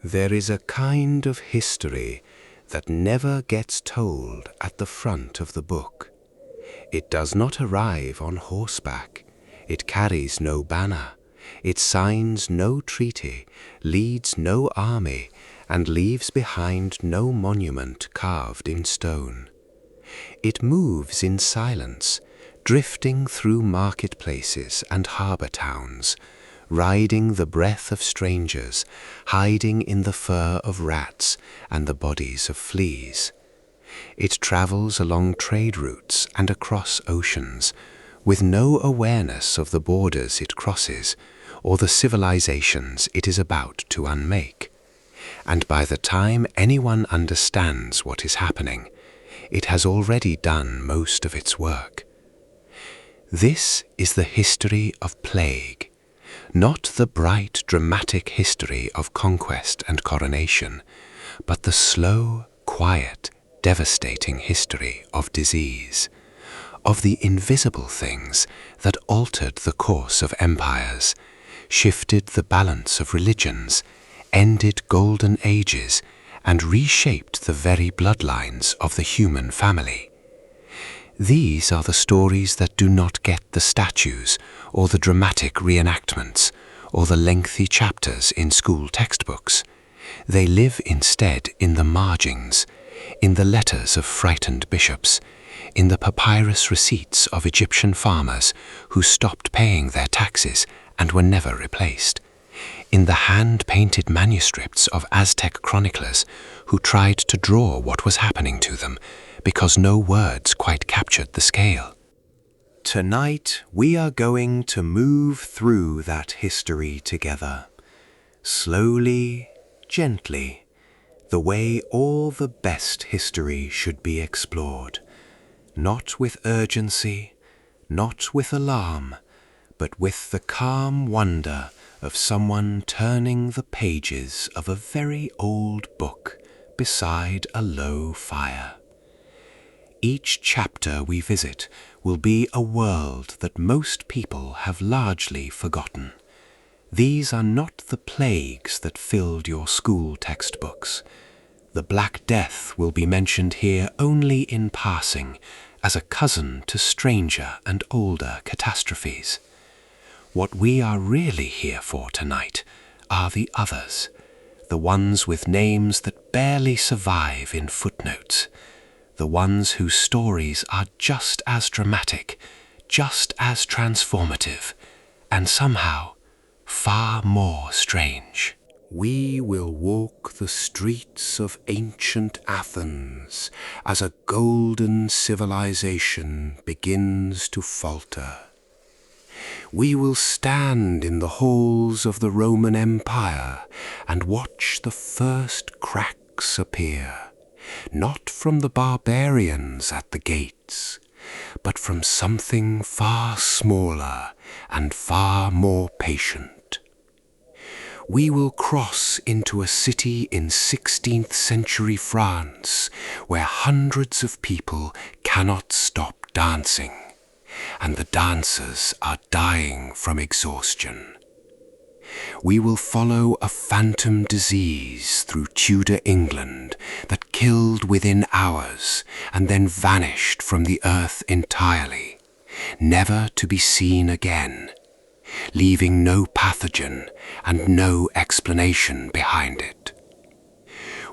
There is a kind of history that never gets told at the front of the book. It does not arrive on horseback. It carries no banner. It signs no treaty, leads no army, and leaves behind no monument carved in stone. It moves in silence, drifting through marketplaces and harbor towns, riding the breath of strangers, hiding in the fur of rats and the bodies of fleas. It travels along trade routes and across oceans, with no awareness of the borders it crosses or the civilizations it is about to unmake. And by the time anyone understands what is happening, it has already done most of its work. This is the history of plague, not the bright, dramatic history of conquest and coronation, but the slow, quiet, devastating history of disease, of the invisible things that altered the course of empires, shifted the balance of religions, ended golden ages, and reshaped the very bloodlines of the human family. These are the stories that do not get the statues or the dramatic reenactments or the lengthy chapters in school textbooks. They live instead in the margins, in the letters of frightened bishops, in the papyrus receipts of Egyptian farmers who stopped paying their taxes and were never replaced, in the hand-painted manuscripts of Aztec chroniclers who tried to draw what was happening to them because no words quite captured the scale. Tonight we are going to move through that history together, slowly, gently, the way all the best history should be explored, not with urgency, not with alarm, but with the calm wonder of someone turning the pages of a very old book beside a low fire. Each chapter we visit will be a world that most people have largely forgotten. These are not the plagues that filled your school textbooks. The Black Death will be mentioned here only in passing, as a cousin to stranger and older catastrophes. What we are really here for tonight are the others, the ones with names that barely survive in footnotes, the ones whose stories are just as dramatic, just as transformative, and somehow far more strange. We will walk the streets of ancient Athens as a golden civilization begins to falter. We will stand in the halls of the Roman Empire and watch the first cracks appear, not from the barbarians at the gates, but from something far smaller and far more patient. We will cross into a city in 16th century France where hundreds of people cannot stop dancing, and the dancers are dying from exhaustion. We will follow a phantom disease through Tudor England that killed within hours and then vanished from the earth entirely, never to be seen again, leaving no pathogen and no explanation behind it.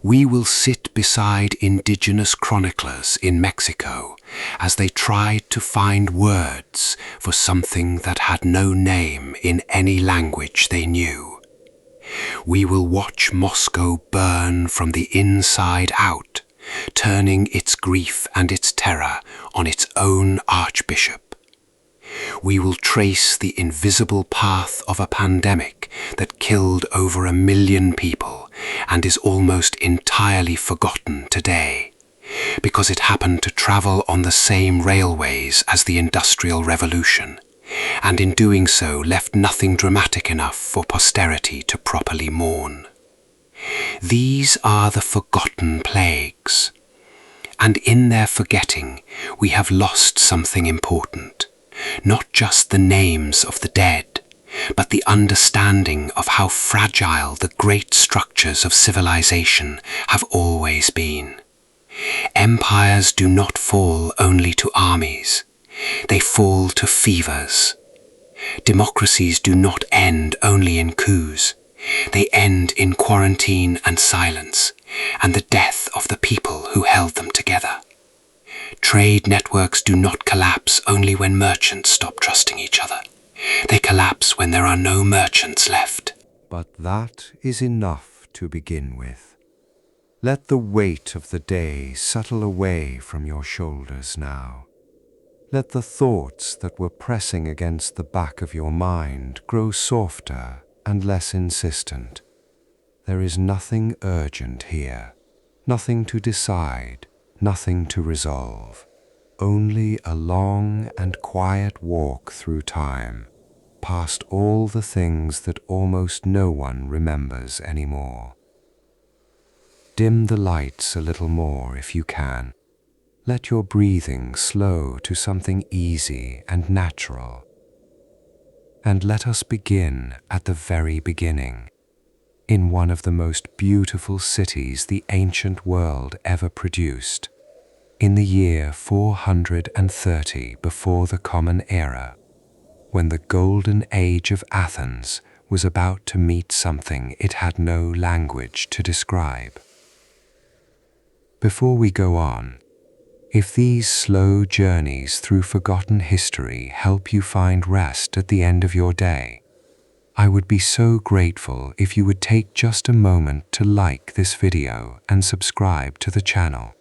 We will sit beside indigenous chroniclers in Mexico as they tried to find words for something that had no name in any language they knew. We will watch Moscow burn from the inside out, turning its grief and its terror on its own archbishop. We will trace the invisible path of a pandemic that killed over 1 million people and is almost entirely forgotten today, because it happened to travel on the same railways as the Industrial Revolution, and in doing so left nothing dramatic enough for posterity to properly mourn. These are the forgotten plagues, and in their forgetting we have lost something important. Not just the names of the dead, but the understanding of how fragile the great structures of civilization have always been. Empires do not fall only to armies. They fall to fevers. Democracies do not end only in coups. They end in quarantine and silence, and the death of the people who held them together. Trade networks do not collapse only when merchants stop trusting each other. They collapse when there are no merchants left. But that is enough to begin with. Let the weight of the day settle away from your shoulders now. Let the thoughts that were pressing against the back of your mind grow softer and less insistent. There is nothing urgent here, nothing to decide, nothing to resolve. Only a long and quiet walk through time, past all the things that almost no one remembers anymore. Dim the lights a little more if you can. Let your breathing slow to something easy and natural. And let us begin at the very beginning, in one of the most beautiful cities the ancient world ever produced, in the year 430 before the Common Era, when the golden age of Athens was about to meet something it had no language to describe. Before we go on, if these slow journeys through forgotten history help you find rest at the end of your day, I would be so grateful if you would take just a moment to like this video and subscribe to the channel.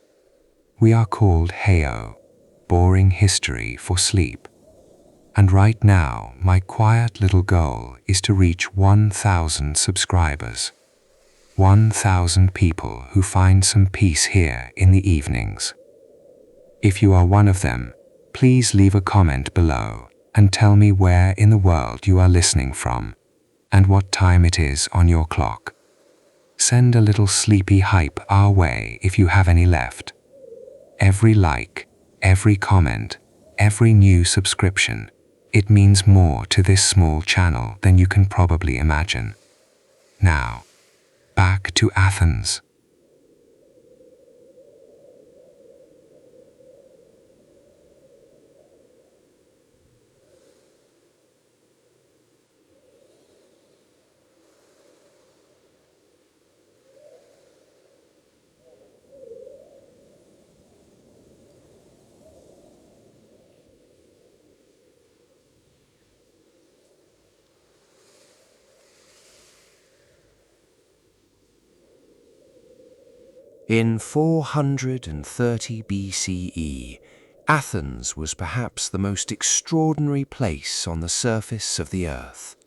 We are called Heyo, Boring History for Sleep. And right now, my quiet little goal is to reach 1,000 subscribers. 1,000 people who find some peace here in the evenings. If you are one of them, please leave a comment below and tell me where in the world you are listening from and what time it is on your clock. Send a little sleepy hype our way if you have any left. Every like, every comment, every new subscription, it means more to this small channel than you can probably imagine. Now, back to Athens. In 430 BCE, Athens was perhaps the most extraordinary place on the surface of the earth.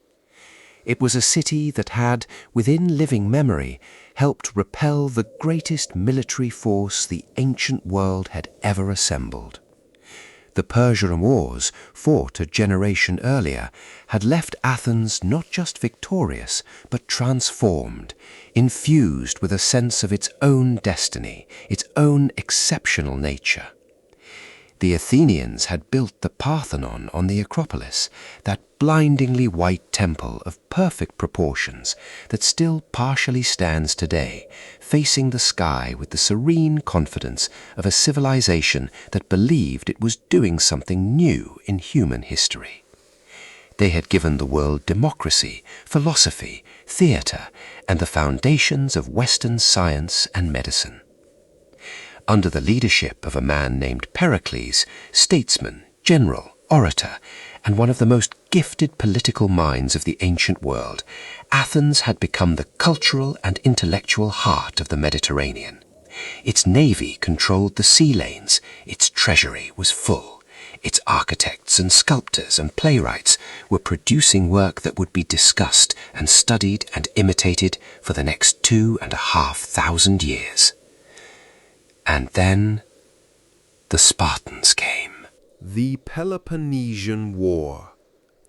It was a city that had, within living memory, helped repel the greatest military force the ancient world had ever assembled. The Persian Wars, fought a generation earlier, had left Athens not just victorious, but transformed, infused with a sense of its own destiny, its own exceptional nature. The Athenians had built the Parthenon on the Acropolis, that blindingly white temple of perfect proportions that still partially stands today, facing the sky with the serene confidence of a civilization that believed it was doing something new in human history. They had given the world democracy, philosophy, theatre, and the foundations of Western science and medicine. Under the leadership of a man named Pericles, statesman, general, orator, and one of the most gifted political minds of the ancient world, Athens had become the cultural and intellectual heart of the Mediterranean. Its navy controlled the sea lanes, its treasury was full, its architects and sculptors and playwrights were producing work that would be discussed and studied and imitated for the next 2,500 years. And then the Spartans came. The Peloponnesian War,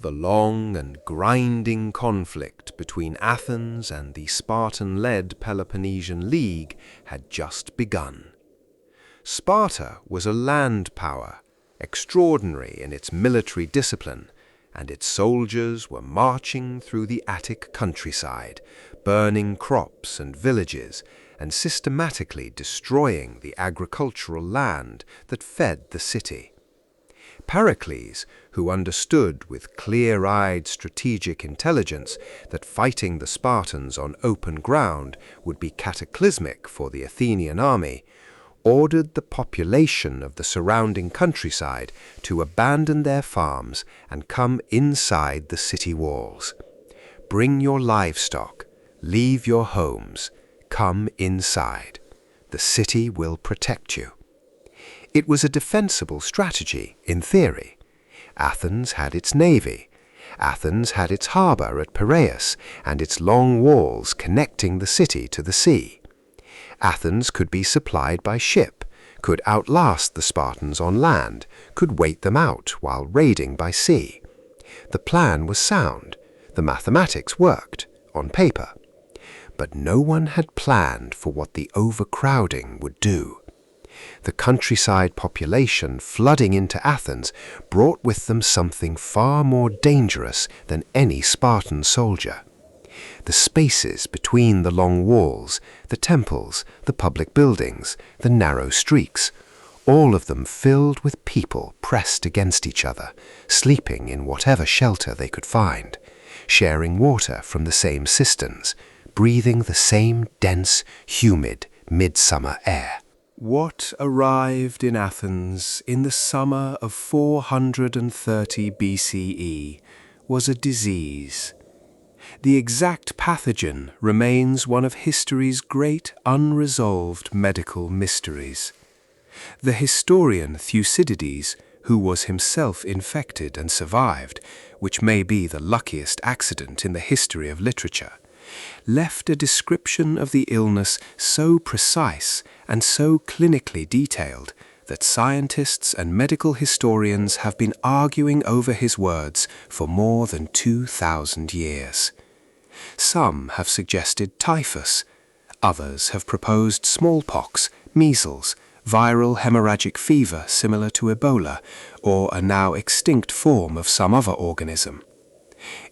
the long and grinding conflict between Athens and the Spartan-led Peloponnesian League, had just begun. Sparta was a land power, extraordinary in its military discipline, and its soldiers were marching through the Attic countryside, burning crops and villages, and systematically destroying the agricultural land that fed the city. Pericles, who understood with clear-eyed strategic intelligence that fighting the Spartans on open ground would be cataclysmic for the Athenian army, ordered the population of the surrounding countryside to abandon their farms and come inside the city walls. Bring your livestock, leave your homes, come inside. The city will protect you. It was a defensible strategy, in theory. Athens had its navy. Athens had its harbor at Piraeus and its long walls connecting the city to the sea. Athens could be supplied by ship, could outlast the Spartans on land, could wait them out while raiding by sea. The plan was sound. The mathematics worked, on paper. But no one had planned for what the overcrowding would do. The countryside population flooding into Athens brought with them something far more dangerous than any Spartan soldier. The spaces between the long walls, the temples, the public buildings, the narrow streets, all of them filled with people pressed against each other, sleeping in whatever shelter they could find, sharing water from the same cisterns, breathing the same dense, humid, midsummer air. What arrived in Athens in the summer of 430 BCE was a disease. The exact pathogen remains one of history's great unresolved medical mysteries. The historian Thucydides, who was himself infected and survived, which may be the luckiest accident in the history of literature, left a description of the illness so precise and so clinically detailed that scientists and medical historians have been arguing over his words for more than 2,000 years. Some have suggested typhus, others have proposed smallpox, measles, viral hemorrhagic fever similar to Ebola, or a now extinct form of some other organism.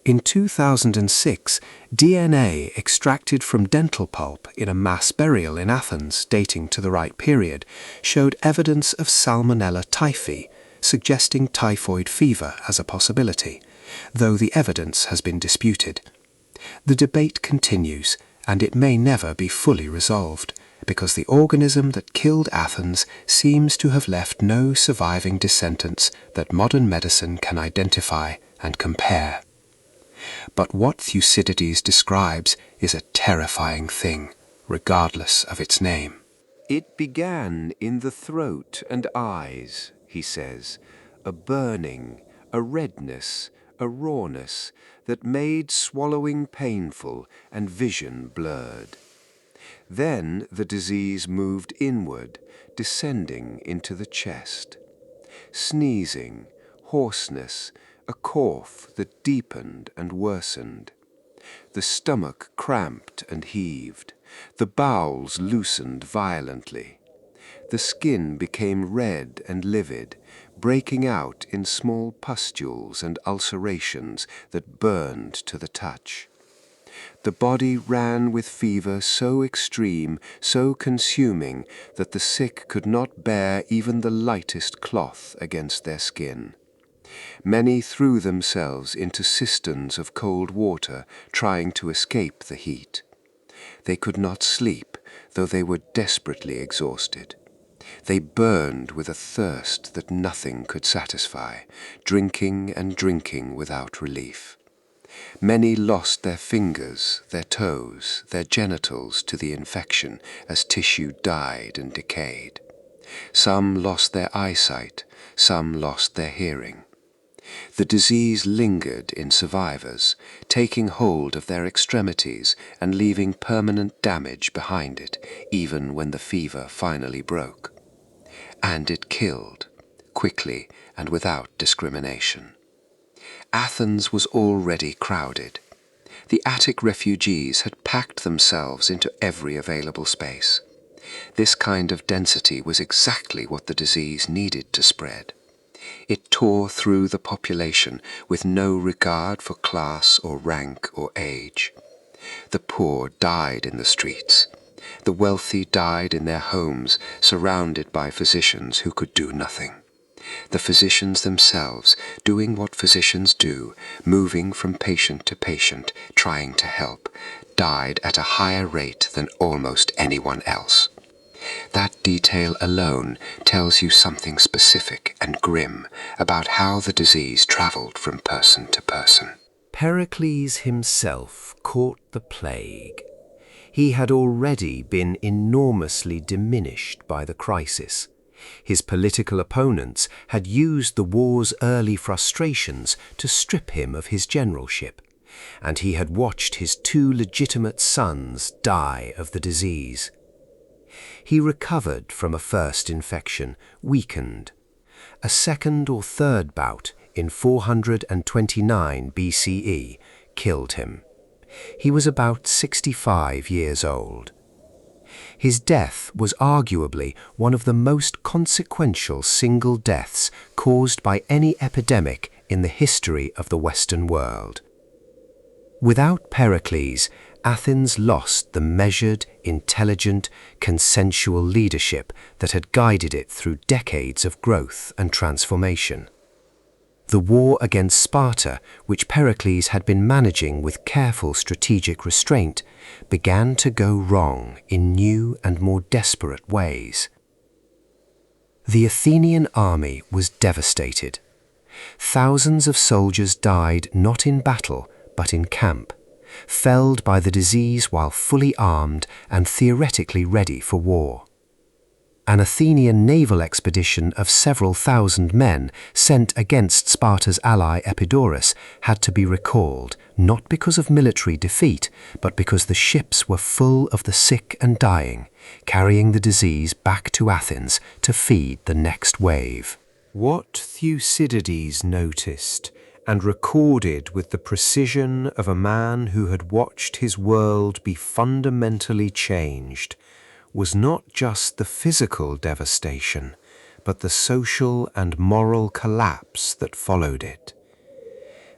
In 2006, DNA extracted from dental pulp in a mass burial in Athens dating to the right period showed evidence of Salmonella typhi, suggesting typhoid fever as a possibility, though the evidence has been disputed. The debate continues, and it may never be fully resolved, because the organism that killed Athens seems to have left no surviving descendants that modern medicine can identify and compare. But what Thucydides describes is a terrifying thing, regardless of its name. It began in the throat and eyes, he says, a burning, a redness, a rawness that made swallowing painful and vision blurred. Then the disease moved inward, descending into the chest. Sneezing, hoarseness, a cough that deepened and worsened. The stomach cramped and heaved. The bowels loosened violently. The skin became red and livid, breaking out in small pustules and ulcerations that burned to the touch. The body ran with fever so extreme, so consuming, that the sick could not bear even the lightest cloth against their skin. Many threw themselves into cisterns of cold water, trying to escape the heat. They could not sleep, though they were desperately exhausted. They burned with a thirst that nothing could satisfy, drinking and drinking without relief. Many lost their fingers, their toes, their genitals to the infection as tissue died and decayed. Some lost their eyesight, some lost their hearing. The disease lingered in survivors, taking hold of their extremities and leaving permanent damage behind it, even when the fever finally broke. And it killed, quickly and without discrimination. Athens was already crowded. The Attic refugees had packed themselves into every available space. This kind of density was exactly what the disease needed to spread. It tore through the population with no regard for class or rank or age. The poor died in the streets. The wealthy died in their homes, surrounded by physicians who could do nothing. The physicians themselves, doing what physicians do, moving from patient to patient, trying to help, died at a higher rate than almost anyone else. That detail alone tells you something specific and grim about how the disease traveled from person to person. Pericles himself caught the plague. He had already been enormously diminished by the crisis. His political opponents had used the war's early frustrations to strip him of his generalship, and he had watched his two legitimate sons die of the disease. He recovered from a first infection, weakened. A second or third bout in 429 BCE killed him. He was about 65 years old. His death was arguably one of the most consequential single deaths caused by any epidemic in the history of the Western world. Without Pericles, Athens lost the measured, intelligent, consensual leadership that had guided it through decades of growth and transformation. The war against Sparta, which Pericles had been managing with careful strategic restraint, began to go wrong in new and more desperate ways. The Athenian army was devastated. Thousands of soldiers died not in battle, but in camp, felled by the disease while fully armed and theoretically ready for war. An Athenian naval expedition of several thousand men sent against Sparta's ally Epidaurus had to be recalled, not because of military defeat, but because the ships were full of the sick and dying, carrying the disease back to Athens to feed the next wave. What Thucydides noticed and recorded with the precision of a man who had watched his world be fundamentally changed was not just the physical devastation, but the social and moral collapse that followed it.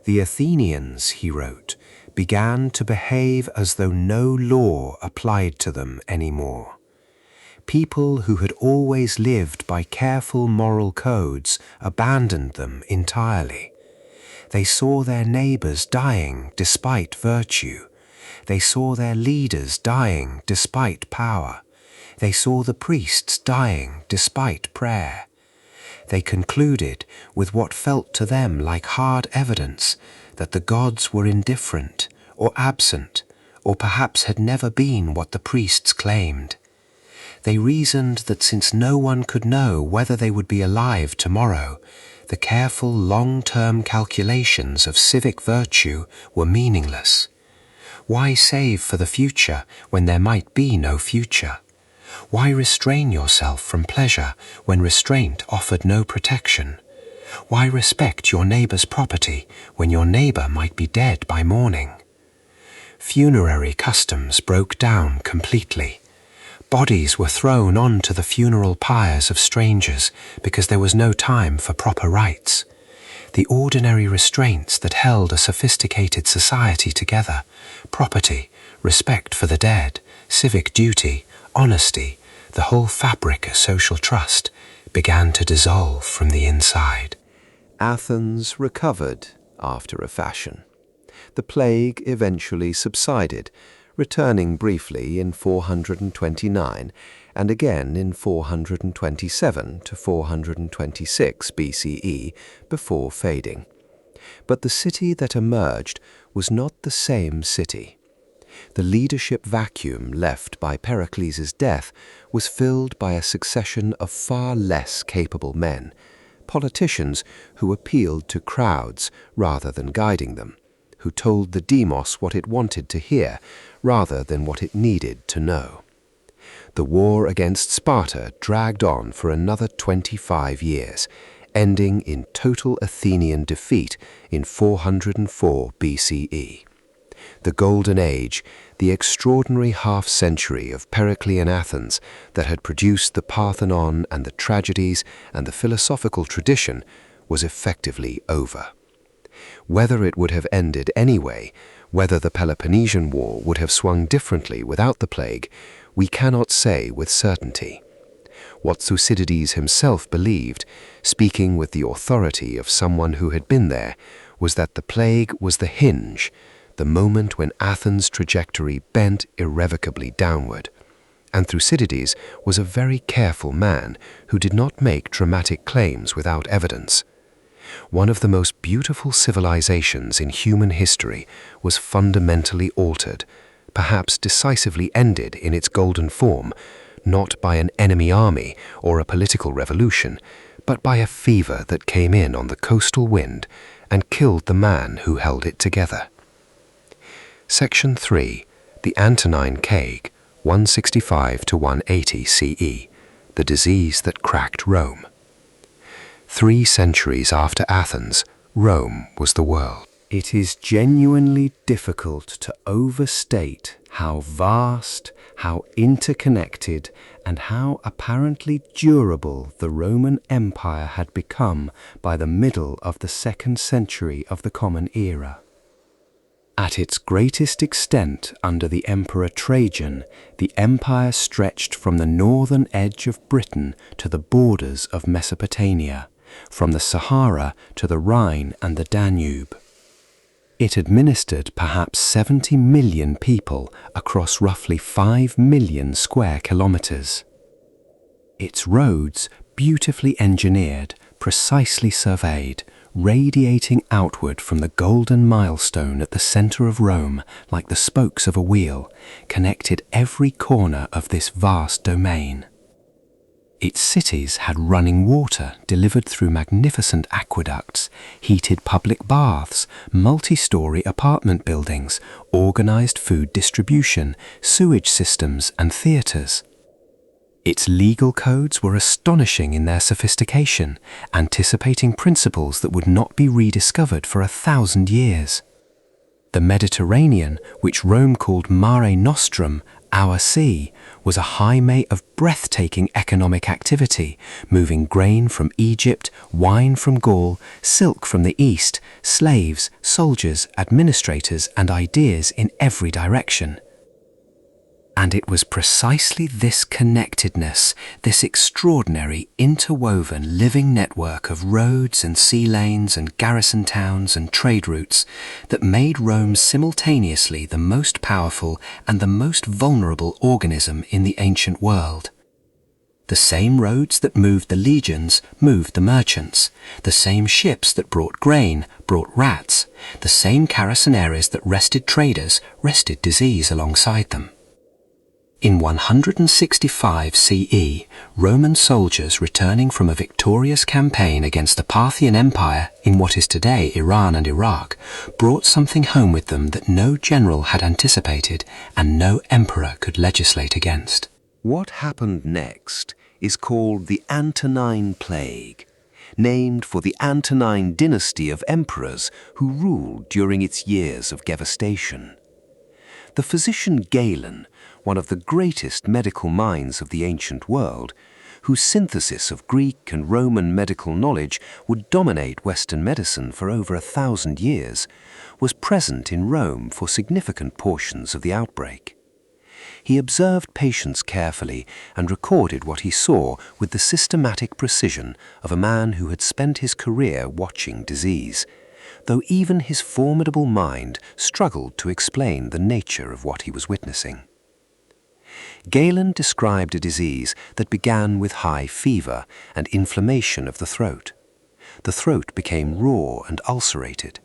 The Athenians, he wrote, began to behave as though no law applied to them anymore. People who had always lived by careful moral codes abandoned them entirely. They saw their neighbors dying despite virtue. They saw their leaders dying despite power. They saw the priests dying despite prayer. They concluded, with what felt to them like hard evidence, that the gods were indifferent or absent, or perhaps had never been what the priests claimed. They reasoned that since no one could know whether they would be alive tomorrow, the careful long-term calculations of civic virtue were meaningless. Why save for the future when there might be no future? Why restrain yourself from pleasure when restraint offered no protection? Why respect your neighbor's property when your neighbor might be dead by morning? Funerary customs broke down completely. Bodies were thrown onto the funeral pyres of strangers because there was no time for proper rites. The ordinary restraints that held a sophisticated society together, property, respect for the dead, civic duty, honesty, the whole fabric of social trust, began to dissolve from the inside. Athens recovered after a fashion. The plague eventually subsided, returning briefly in 429 and again in 427 to 426 BCE before fading. But the city that emerged was not the same city. The leadership vacuum left by Pericles' death was filled by a succession of far less capable men, politicians who appealed to crowds rather than guiding them, who told the demos what it wanted to hear rather than what it needed to know. The war against Sparta dragged on for another 25 years, ending in total Athenian defeat in 404 BCE. The Golden Age, the extraordinary half-century of Periclean Athens that had produced the Parthenon and the tragedies and the philosophical tradition, was effectively over. Whether it would have ended anyway, whether the Peloponnesian War would have swung differently without the plague, we cannot say with certainty. What Thucydides himself believed, speaking with the authority of someone who had been there, was that the plague was the hinge, the moment when Athens' trajectory bent irrevocably downward. And Thucydides was a very careful man who did not make dramatic claims without evidence. One of the most beautiful civilizations in human history was fundamentally altered, perhaps decisively ended in its golden form, not by an enemy army or a political revolution, but by a fever that came in on the coastal wind and killed the man who held it together. Section 3. The Antonine Plague, 165 to 180 CE, the disease that cracked Rome. 3 centuries after Athens, Rome was the world. It is genuinely difficult to overstate how vast, how interconnected, and how apparently durable the Roman Empire had become by the middle of the 2nd century of the Common Era. At its greatest extent under the Emperor Trajan, the empire stretched from the northern edge of Britain to the borders of Mesopotamia, from the Sahara to the Rhine and the Danube. It administered perhaps 70 million people across roughly 5 million square kilometers. Its roads, beautifully engineered, precisely surveyed, radiating outward from the golden milestone at the center of Rome like the spokes of a wheel, connected every corner of this vast domain. Its cities had running water delivered through magnificent aqueducts, heated public baths, multi-story apartment buildings, organized food distribution, sewage systems, and theaters. Its legal codes were astonishing in their sophistication, anticipating principles that would not be rediscovered for 1,000 years. The Mediterranean, which Rome called Mare Nostrum, our sea, was a highway of breathtaking economic activity, moving grain from Egypt, wine from Gaul, silk from the East, slaves, soldiers, administrators, and ideas in every direction. And it was precisely this connectedness, this extraordinary interwoven living network of roads and sea lanes and garrison towns and trade routes that made Rome simultaneously the most powerful and the most vulnerable organism in the ancient world. The same roads that moved the legions moved the merchants. The same ships that brought grain brought rats. The same caravanseraries that rested traders rested disease alongside them. In 165 CE, Roman soldiers returning from a victorious campaign against the Parthian Empire in what is today Iran and Iraq brought something home with them that no general had anticipated and no emperor could legislate against. What happened next is called the Antonine Plague, named for the Antonine dynasty of emperors who ruled during its years of devastation. The physician Galen, one of the greatest medical minds of the ancient world, whose synthesis of Greek and Roman medical knowledge would dominate Western medicine for over 1,000 years, was present in Rome for significant portions of the outbreak. He observed patients carefully and recorded what he saw with the systematic precision of a man who had spent his career watching disease, though even his formidable mind struggled to explain the nature of what he was witnessing. Galen described a disease that began with high fever and inflammation of the throat. The throat became raw and ulcerated.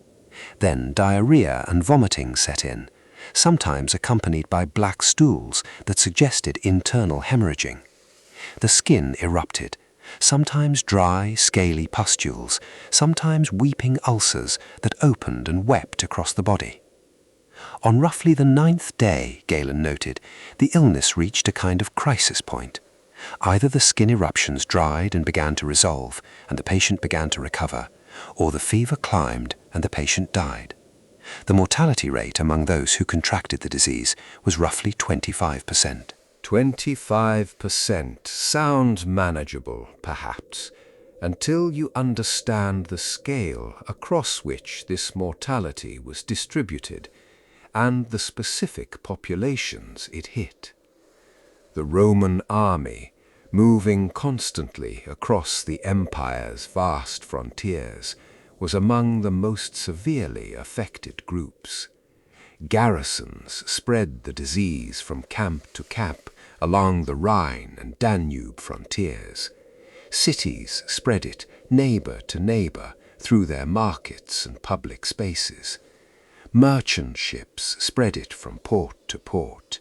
Then diarrhea and vomiting set in, sometimes accompanied by black stools that suggested internal hemorrhaging. The skin erupted, sometimes dry, scaly pustules, sometimes weeping ulcers that opened and wept across the body. On roughly the 9th day, Galen noted, the illness reached a kind of crisis point. Either the skin eruptions dried and began to resolve, and the patient began to recover, or the fever climbed and the patient died. The mortality rate among those who contracted the disease was roughly 25%. 25% sounds manageable, perhaps. until you understand the scale across which this mortality was distributed and the specific populations it hit. The Roman army, moving constantly across the empire's vast frontiers, was among the most severely affected groups. Garrisons spread the disease from camp to camp along the Rhine and Danube frontiers. Cities spread it neighbor to neighbor through their markets and public spaces. Merchant ships spread it from port to port.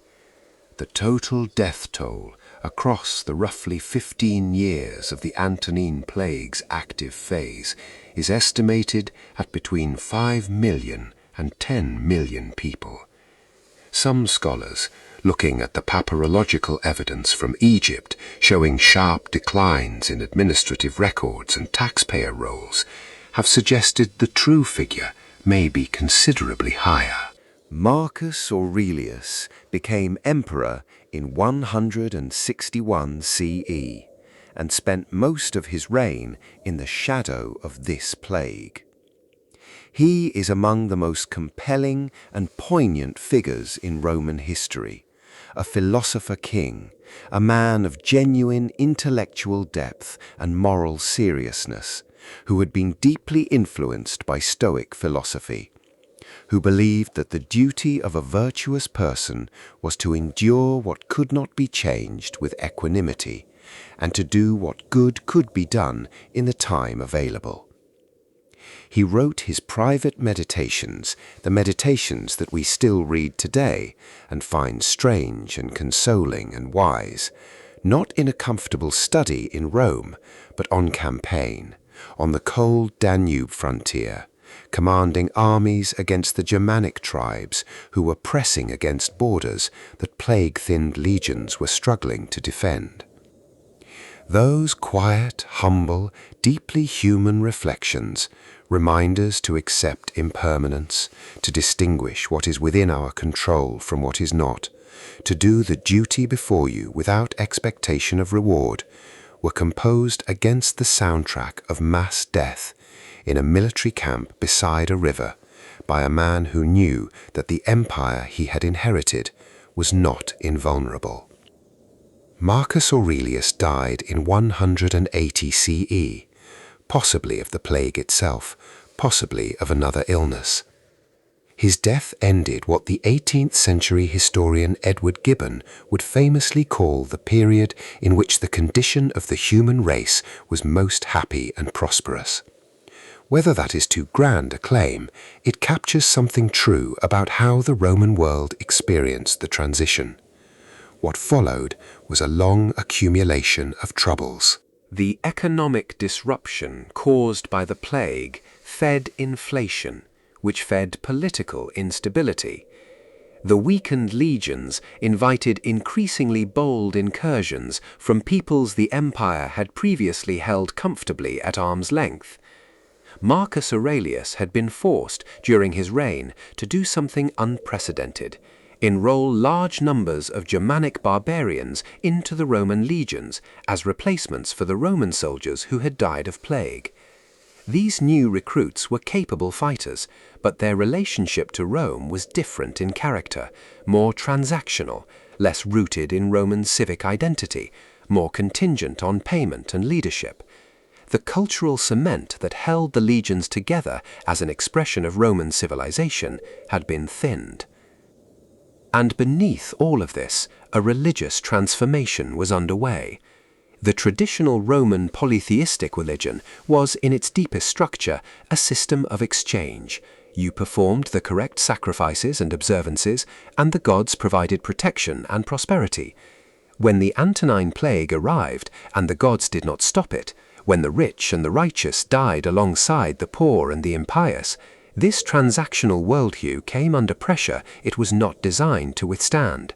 The total death toll across the roughly 15 years of the Antonine Plague's active phase is estimated at between 5 million and 10 million people. Some scholars, looking at the papyrological evidence from Egypt showing sharp declines in administrative records and taxpayer rolls, have suggested the true figure may be considerably higher. Marcus Aurelius became emperor in 161 CE and spent most of his reign in the shadow of this plague. He is among the most compelling and poignant figures in Roman history, a philosopher king, a man of genuine intellectual depth and moral seriousness, who had been deeply influenced by Stoic philosophy, who believed that the duty of a virtuous person was to endure what could not be changed with equanimity, and to do what good could be done in the time available. He wrote his private meditations, the meditations that we still read today and find strange and consoling and wise, not in a comfortable study in Rome, but on campaign, on the cold Danube frontier, commanding armies against the Germanic tribes who were pressing against borders that plague-thinned legions were struggling to defend. Those quiet, humble, deeply human reflections, reminders to accept impermanence, to distinguish what is within our control from what is not, to do the duty before you without expectation of reward, were composed against the soundtrack of mass death in a military camp beside a river by a man who knew that the empire he had inherited was not invulnerable. Marcus Aurelius died in 180 CE, possibly of the plague itself, possibly of another illness. His death ended what the 18th century historian Edward Gibbon would famously call the period in which the condition of the human race was most happy and prosperous. Whether that is too grand a claim, it captures something true about how the Roman world experienced the transition. What followed was a long accumulation of troubles. The economic disruption caused by the plague fed inflation, which fed political instability. The weakened legions invited increasingly bold incursions from peoples the empire had previously held comfortably at arm's length. Marcus Aurelius had been forced, during his reign, to do something unprecedented: enroll large numbers of Germanic barbarians into the Roman legions as replacements for the Roman soldiers who had died of plague. These new recruits were capable fighters, but their relationship to Rome was different in character, more transactional, less rooted in Roman civic identity, more contingent on payment and leadership. The cultural cement that held the legions together as an expression of Roman civilization had been thinned. And beneath all of this, a religious transformation was underway. The traditional Roman polytheistic religion was, in its deepest structure, a system of exchange. You performed the correct sacrifices and observances, and the gods provided protection and prosperity. When the Antonine Plague arrived, and the gods did not stop it, when the rich and the righteous died alongside the poor and the impious, this transactional worldview came under pressure it was not designed to withstand.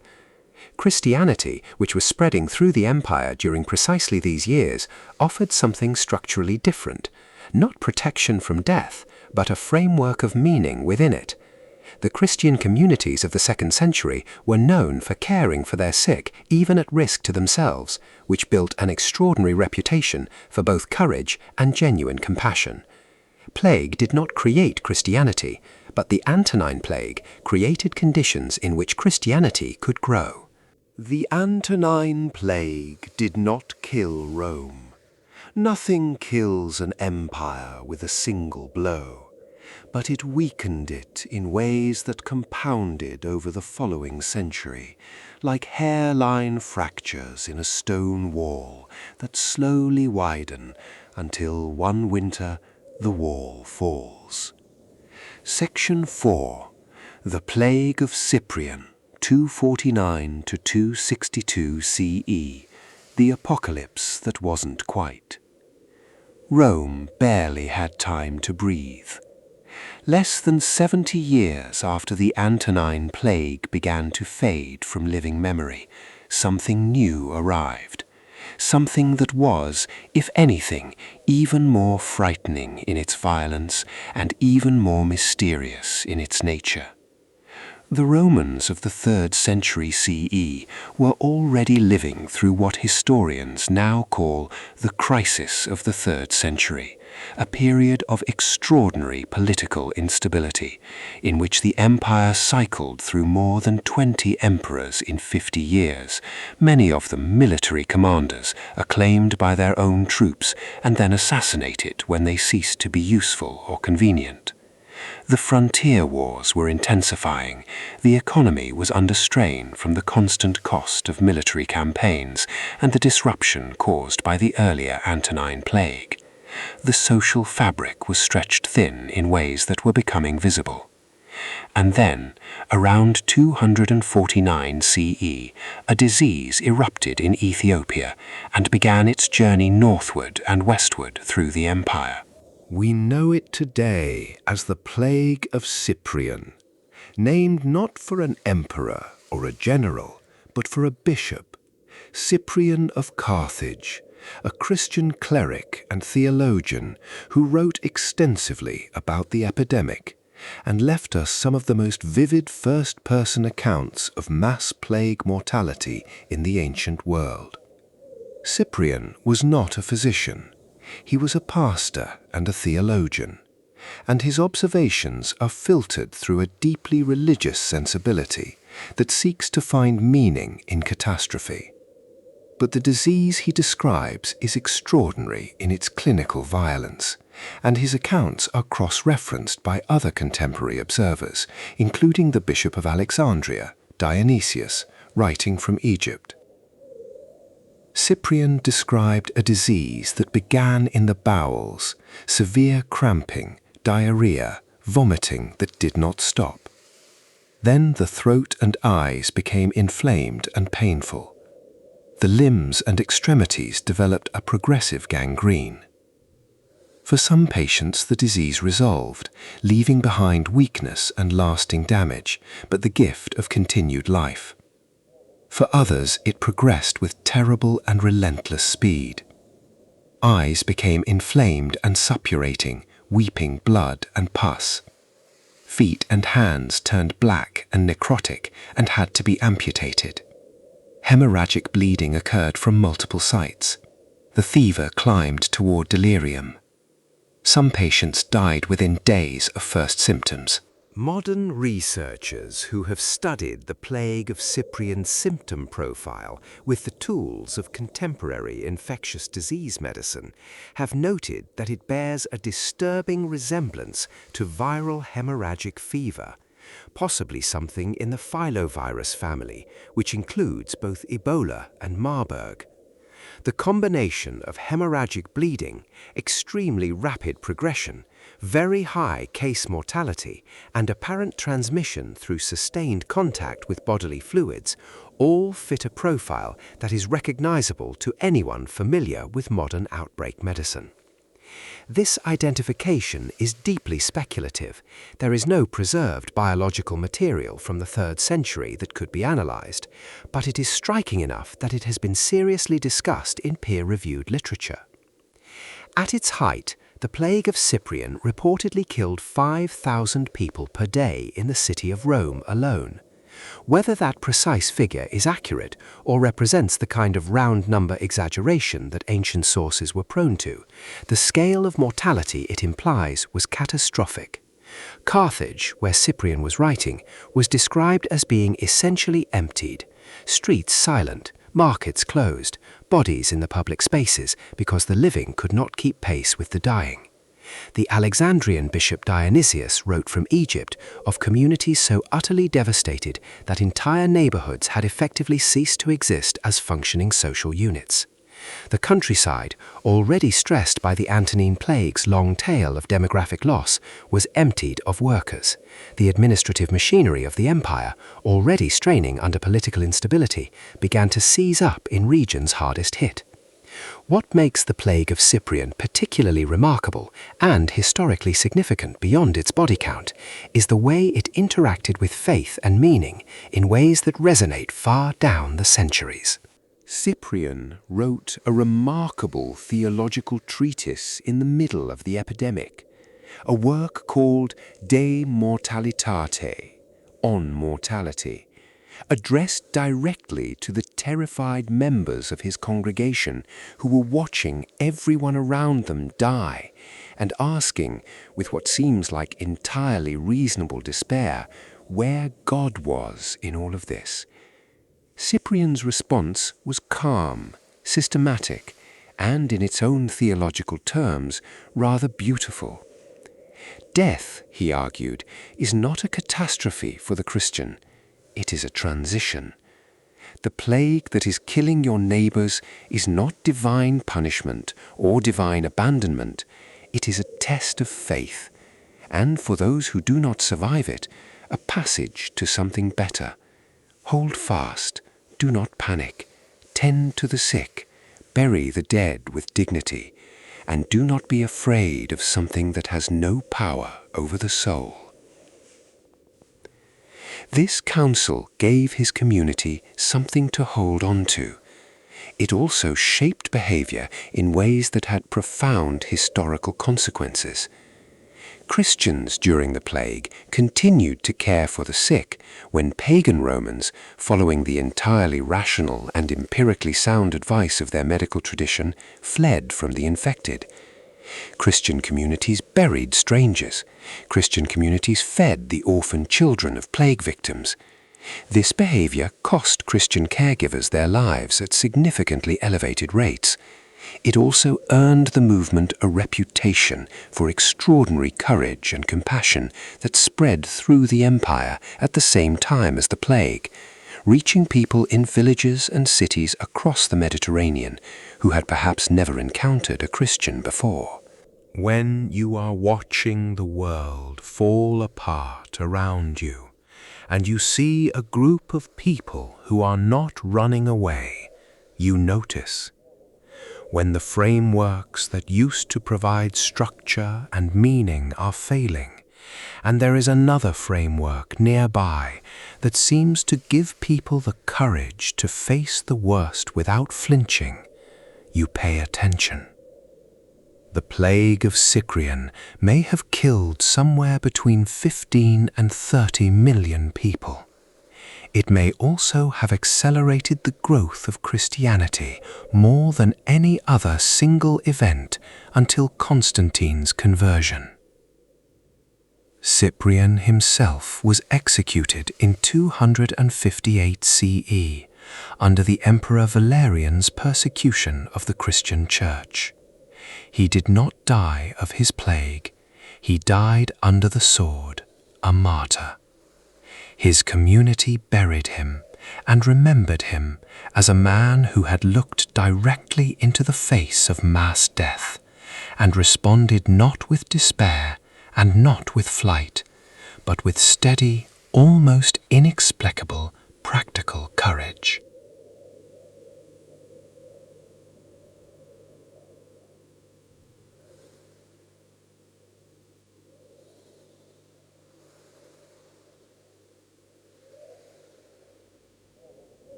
Christianity, which was spreading through the empire during precisely these years, offered something structurally different, not protection from death, but a framework of meaning within it. The Christian communities of the 2nd century were known for caring for their sick, even at risk to themselves, which built an extraordinary reputation for both courage and genuine compassion. Plague did not create Christianity, but the Antonine Plague created conditions in which Christianity could grow. The Antonine Plague did not kill Rome. Nothing kills an empire with a single blow, but it weakened it in ways that compounded over the following century, like hairline fractures in a stone wall that slowly widen until one winter the wall falls. Section 4. The Plague of Cyprian, 249 to 262 CE, the apocalypse that wasn't quite. Rome barely had time to breathe. Less than 70 years after the Antonine Plague began to fade from living memory, something new arrived. Something that was, if anything, even more frightening in its violence and even more mysterious in its nature. The Romans of the 3rd century CE were already living through what historians now call the crisis of the 3rd century, a period of extraordinary political instability, in which the empire cycled through more than 20 emperors in 50 years, many of them military commanders, acclaimed by their own troops and then assassinated when they ceased to be useful or convenient. The frontier wars were intensifying, the economy was under strain from the constant cost of military campaigns and the disruption caused by the earlier Antonine Plague. The social fabric was stretched thin in ways that were becoming visible. And then, around 249 CE, a disease erupted in Ethiopia and began its journey northward and westward through the empire. We know it today as the Plague of Cyprian, named not for an emperor or a general, but for a bishop, Cyprian of Carthage, a Christian cleric and theologian who wrote extensively about the epidemic and left us some of the most vivid first-person accounts of mass plague mortality in the ancient world. Cyprian was not a physician. He was a pastor and a theologian, and his observations are filtered through a deeply religious sensibility that seeks to find meaning in catastrophe. But the disease he describes is extraordinary in its clinical violence, and his accounts are cross-referenced by other contemporary observers, including the Bishop of Alexandria, Dionysius, writing from Egypt. Cyprian described a disease that began in the bowels, severe cramping, diarrhea, vomiting that did not stop. Then the throat and eyes became inflamed and painful. The limbs and extremities developed a progressive gangrene. For some patients, the disease resolved, leaving behind weakness and lasting damage, but the gift of continued life. For others, it progressed with terrible and relentless speed. Eyes became inflamed and suppurating, weeping blood and pus. Feet and hands turned black and necrotic and had to be amputated. Hemorrhagic bleeding occurred from multiple sites. The fever climbed toward delirium. Some patients died within days of first symptoms. Modern researchers who have studied the plague of Cyprian's symptom profile with the tools of contemporary infectious disease medicine have noted that it bears a disturbing resemblance to viral hemorrhagic fever, possibly something in the filovirus family, which includes both Ebola and Marburg. The combination of hemorrhagic bleeding, extremely rapid progression, very high case mortality, and apparent transmission through sustained contact with bodily fluids all fit a profile that is recognizable to anyone familiar with modern outbreak medicine. This identification is deeply speculative. There is no preserved biological material from the 3rd century that could be analyzed, but it is striking enough that it has been seriously discussed in peer-reviewed literature. At its height, the plague of Cyprian reportedly killed 5,000 people per day in the city of Rome alone. Whether that precise figure is accurate or represents the kind of round number exaggeration that ancient sources were prone to, the scale of mortality it implies was catastrophic. Carthage, where Cyprian was writing, was described as being essentially emptied, streets silent, markets closed, bodies in the public spaces because the living could not keep pace with the dying. The Alexandrian bishop Dionysius wrote from Egypt of communities so utterly devastated that entire neighborhoods had effectively ceased to exist as functioning social units. The countryside, already stressed by the Antonine Plague's long tail of demographic loss, was emptied of workers. The administrative machinery of the empire, already straining under political instability, began to seize up in regions hardest hit. What makes the plague of Cyprian particularly remarkable and historically significant beyond its body count is the way it interacted with faith and meaning in ways that resonate far down the centuries. Cyprian wrote a remarkable theological treatise in the middle of the epidemic, a work called De Mortalitate, on mortality, addressed directly to the terrified members of his congregation who were watching everyone around them die and asking, with what seems like entirely reasonable despair, where God was in all of this. Cyprian's response was calm, systematic, and in its own theological terms, rather beautiful. Death, he argued, is not a catastrophe for the Christian. It is a transition. The plague that is killing your neighbors is not divine punishment or divine abandonment. It is a test of faith, and for those who do not survive it, a passage to something better. Hold fast, do not panic, tend to the sick, bury the dead with dignity, and do not be afraid of something that has no power over the soul. This counsel gave his community something to hold on to. It also shaped behavior in ways that had profound historical consequences. Christians during the plague continued to care for the sick when pagan Romans, following the entirely rational and empirically sound advice of their medical tradition, fled from the infected. Christian communities buried strangers. Christian communities fed the orphan children of plague victims. This behavior cost Christian caregivers their lives at significantly elevated rates. It also earned the movement a reputation for extraordinary courage and compassion that spread through the empire at the same time as the plague, reaching people in villages and cities across the Mediterranean who had perhaps never encountered a Christian before. When you are watching the world fall apart around you, and you see a group of people who are not running away, you notice. When the frameworks that used to provide structure and meaning are failing, and there is another framework nearby that seems to give people the courage to face the worst without flinching, you pay attention. The plague of Cyprian may have killed somewhere between 15 and 30 million people. It may also have accelerated the growth of Christianity more than any other single event until Constantine's conversion. Cyprian himself was executed in 258 CE under the Emperor Valerian's persecution of the Christian Church. He did not die of his plague. He died under the sword, a martyr. His community buried him and remembered him as a man who had looked directly into the face of mass death and responded not with despair and not with flight, but with steady, almost inexplicable, practical courage.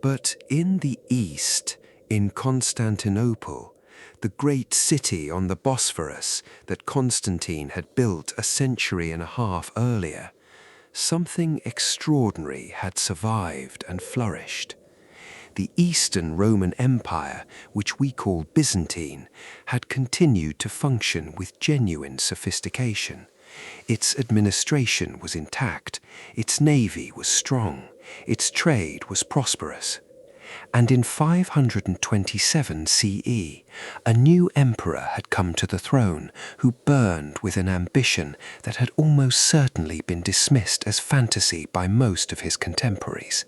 But in the east, in Constantinople, the great city on the Bosphorus that Constantine had built a century and a half earlier, something extraordinary had survived and flourished. The Eastern Roman Empire, which we call Byzantine, had continued to function with genuine sophistication. Its administration was intact, its navy was strong, its trade was prosperous. And in 527 CE, a new emperor had come to the throne who burned with an ambition that had almost certainly been dismissed as fantasy by most of his contemporaries.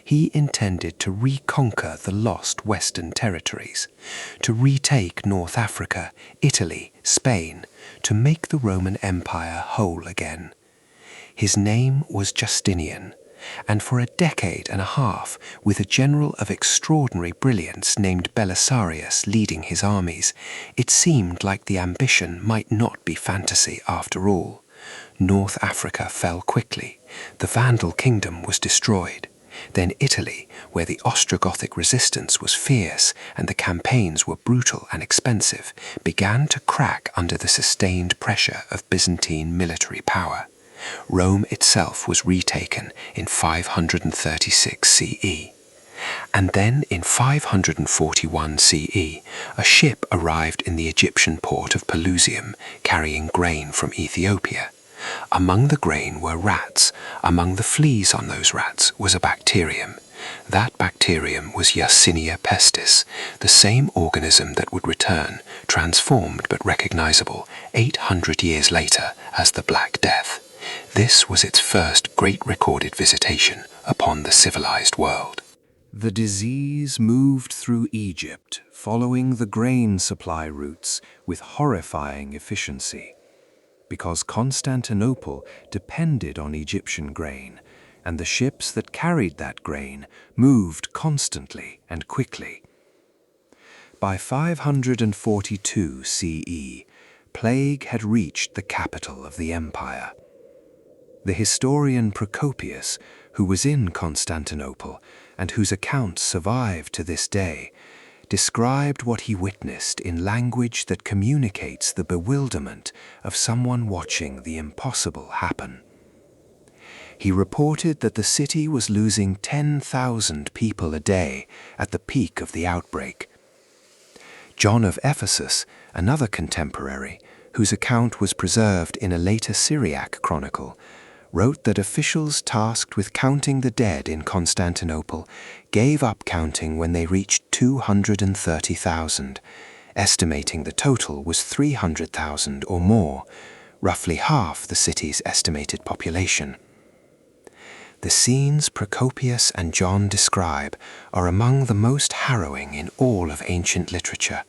He intended to reconquer the lost Western territories, to retake North Africa, Italy, Spain, to make the Roman Empire whole again. His name was Justinian, and for a decade and a half, with a general of extraordinary brilliance named Belisarius leading his armies, it seemed like the ambition might not be fantasy after all. North Africa fell quickly, the Vandal kingdom was destroyed. Then Italy, where the Ostrogothic resistance was fierce and the campaigns were brutal and expensive, began to crack under the sustained pressure of Byzantine military power. Rome itself was retaken in 536 CE. And then in 541 CE, a ship arrived in the Egyptian port of Pelusium carrying grain from Ethiopia. Among the grain were rats. Among the fleas on those rats was a bacterium. That bacterium was Yersinia pestis, the same organism that would return, transformed but recognizable, 800 years later as the Black Death. This was its first great recorded visitation upon the civilized world. The disease moved through Egypt, following the grain supply routes with horrifying efficiency. Because Constantinople depended on Egyptian grain, and the ships that carried that grain moved constantly and quickly. By 542 CE, plague had reached the capital of the empire. The historian Procopius, who was in Constantinople and whose accounts survive to this day, described what he witnessed in language that communicates the bewilderment of someone watching the impossible happen. He reported that the city was losing 10,000 people a day at the peak of the outbreak. John of Ephesus, another contemporary, whose account was preserved in a later Syriac chronicle, wrote that officials tasked with counting the dead in Constantinople gave up counting when they reached 230,000, estimating the total was 300,000 or more, roughly half the city's estimated population. The scenes Procopius and John describe are among the most harrowing in all of ancient literature.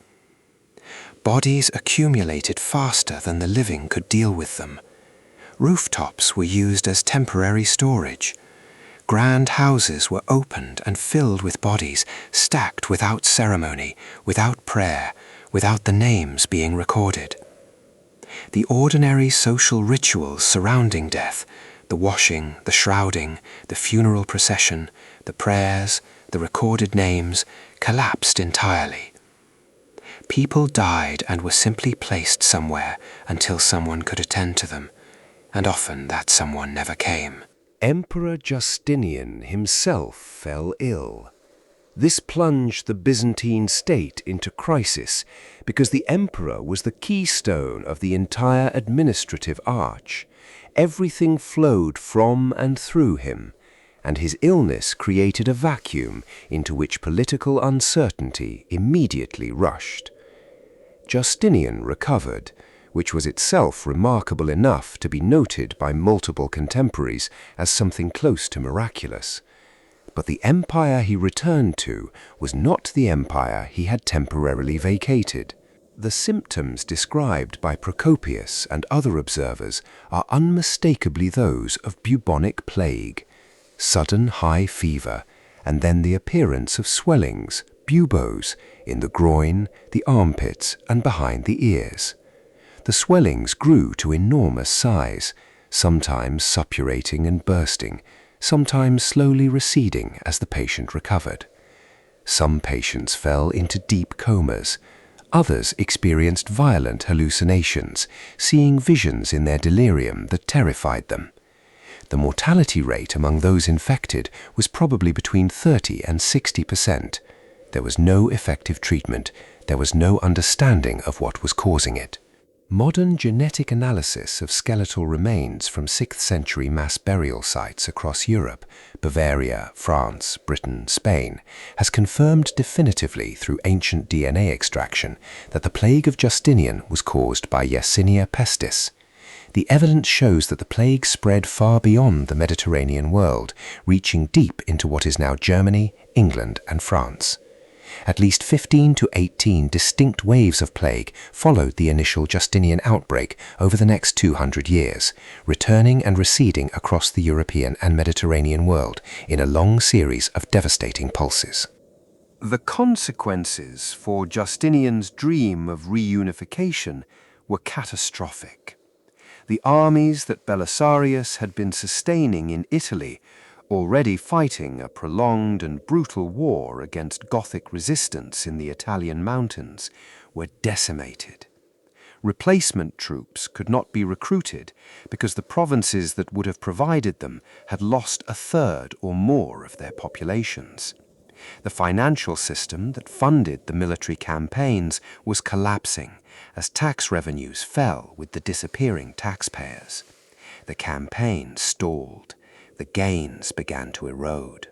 Bodies accumulated faster than the living could deal with them. Rooftops were used as temporary storage. Grand houses were opened and filled with bodies, stacked without ceremony, without prayer, without the names being recorded. The ordinary social rituals surrounding death, the washing, the shrouding, the funeral procession, the prayers, the recorded names, collapsed entirely. People died and were simply placed somewhere until someone could attend to them, and often that someone never came. Emperor Justinian himself fell ill. This plunged the Byzantine state into crisis because the emperor was the keystone of the entire administrative arch. Everything flowed from and through him, and his illness created a vacuum into which political uncertainty immediately rushed. Justinian recovered, which was itself remarkable enough to be noted by multiple contemporaries as something close to miraculous. But the empire he returned to was not the empire he had temporarily vacated. The symptoms described by Procopius and other observers are unmistakably those of bubonic plague: sudden high fever, and then the appearance of swellings, buboes, in the groin, the armpits, and behind the ears. The swellings grew to enormous size, sometimes suppurating and bursting, sometimes slowly receding as the patient recovered. Some patients fell into deep comas. Others experienced violent hallucinations, seeing visions in their delirium that terrified them. The mortality rate among those infected was probably between 30 and 60%. There was no effective treatment. There was no understanding of what was causing it. Modern genetic analysis of skeletal remains from 6th century mass burial sites across Europe, Bavaria, France, Britain, Spain, has confirmed definitively through ancient DNA extraction that the plague of Justinian was caused by Yersinia pestis. The evidence shows that the plague spread far beyond the Mediterranean world, reaching deep into what is now Germany, England, and France. At least 15 to 18 distinct waves of plague followed the initial Justinian outbreak over the next 200 years, returning and receding across the European and Mediterranean world in a long series of devastating pulses. The consequences for Justinian's dream of reunification were catastrophic. The armies that Belisarius had been sustaining in Italy, already fighting a prolonged and brutal war against Gothic resistance in the Italian mountains, were decimated. Replacement troops could not be recruited because the provinces that would have provided them had lost a third or more of their populations. The financial system that funded the military campaigns was collapsing as tax revenues fell with the disappearing taxpayers. The campaign stalled. The gains began to erode.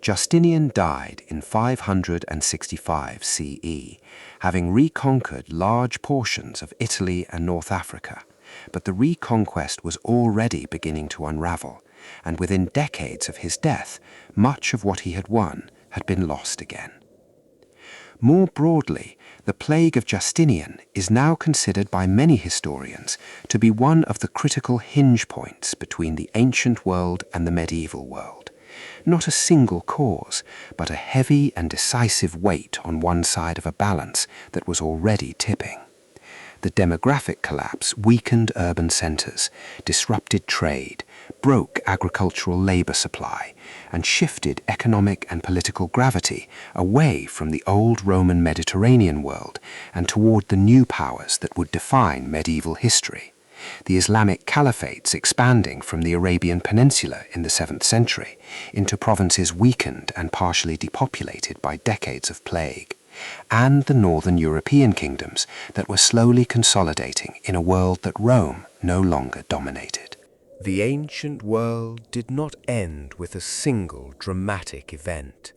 Justinian died in 565 CE, having reconquered large portions of Italy and North Africa, but the reconquest was already beginning to unravel, and within decades of his death, much of what he had won had been lost again. More broadly, the plague of Justinian is now considered by many historians to be one of the critical hinge points between the ancient world and the medieval world. Not a single cause, but a heavy and decisive weight on one side of a balance that was already tipping. The demographic collapse weakened urban centers, disrupted trade, broke agricultural labor supply, and shifted economic and political gravity away from the old Roman Mediterranean world and toward the new powers that would define medieval history. The Islamic caliphates expanding from the Arabian Peninsula in the 7th century into provinces weakened and partially depopulated by decades of plague, and the northern European kingdoms that were slowly consolidating in a world that Rome no longer dominated. The ancient world did not end with a single dramatic event.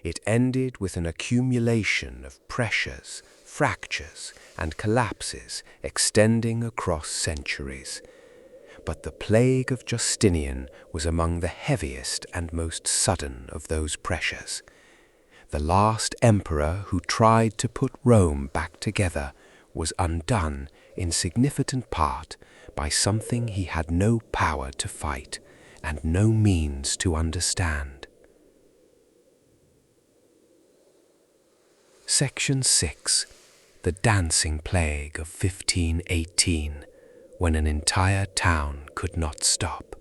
It ended with an accumulation of pressures, fractures, and collapses extending across centuries. But the plague of Justinian was among the heaviest and most sudden of those pressures. The last emperor who tried to put Rome back together was undone in significant part by something he had no power to fight and no means to understand. Section 6. The Dancing Plague of 1518, when an entire town could not stop.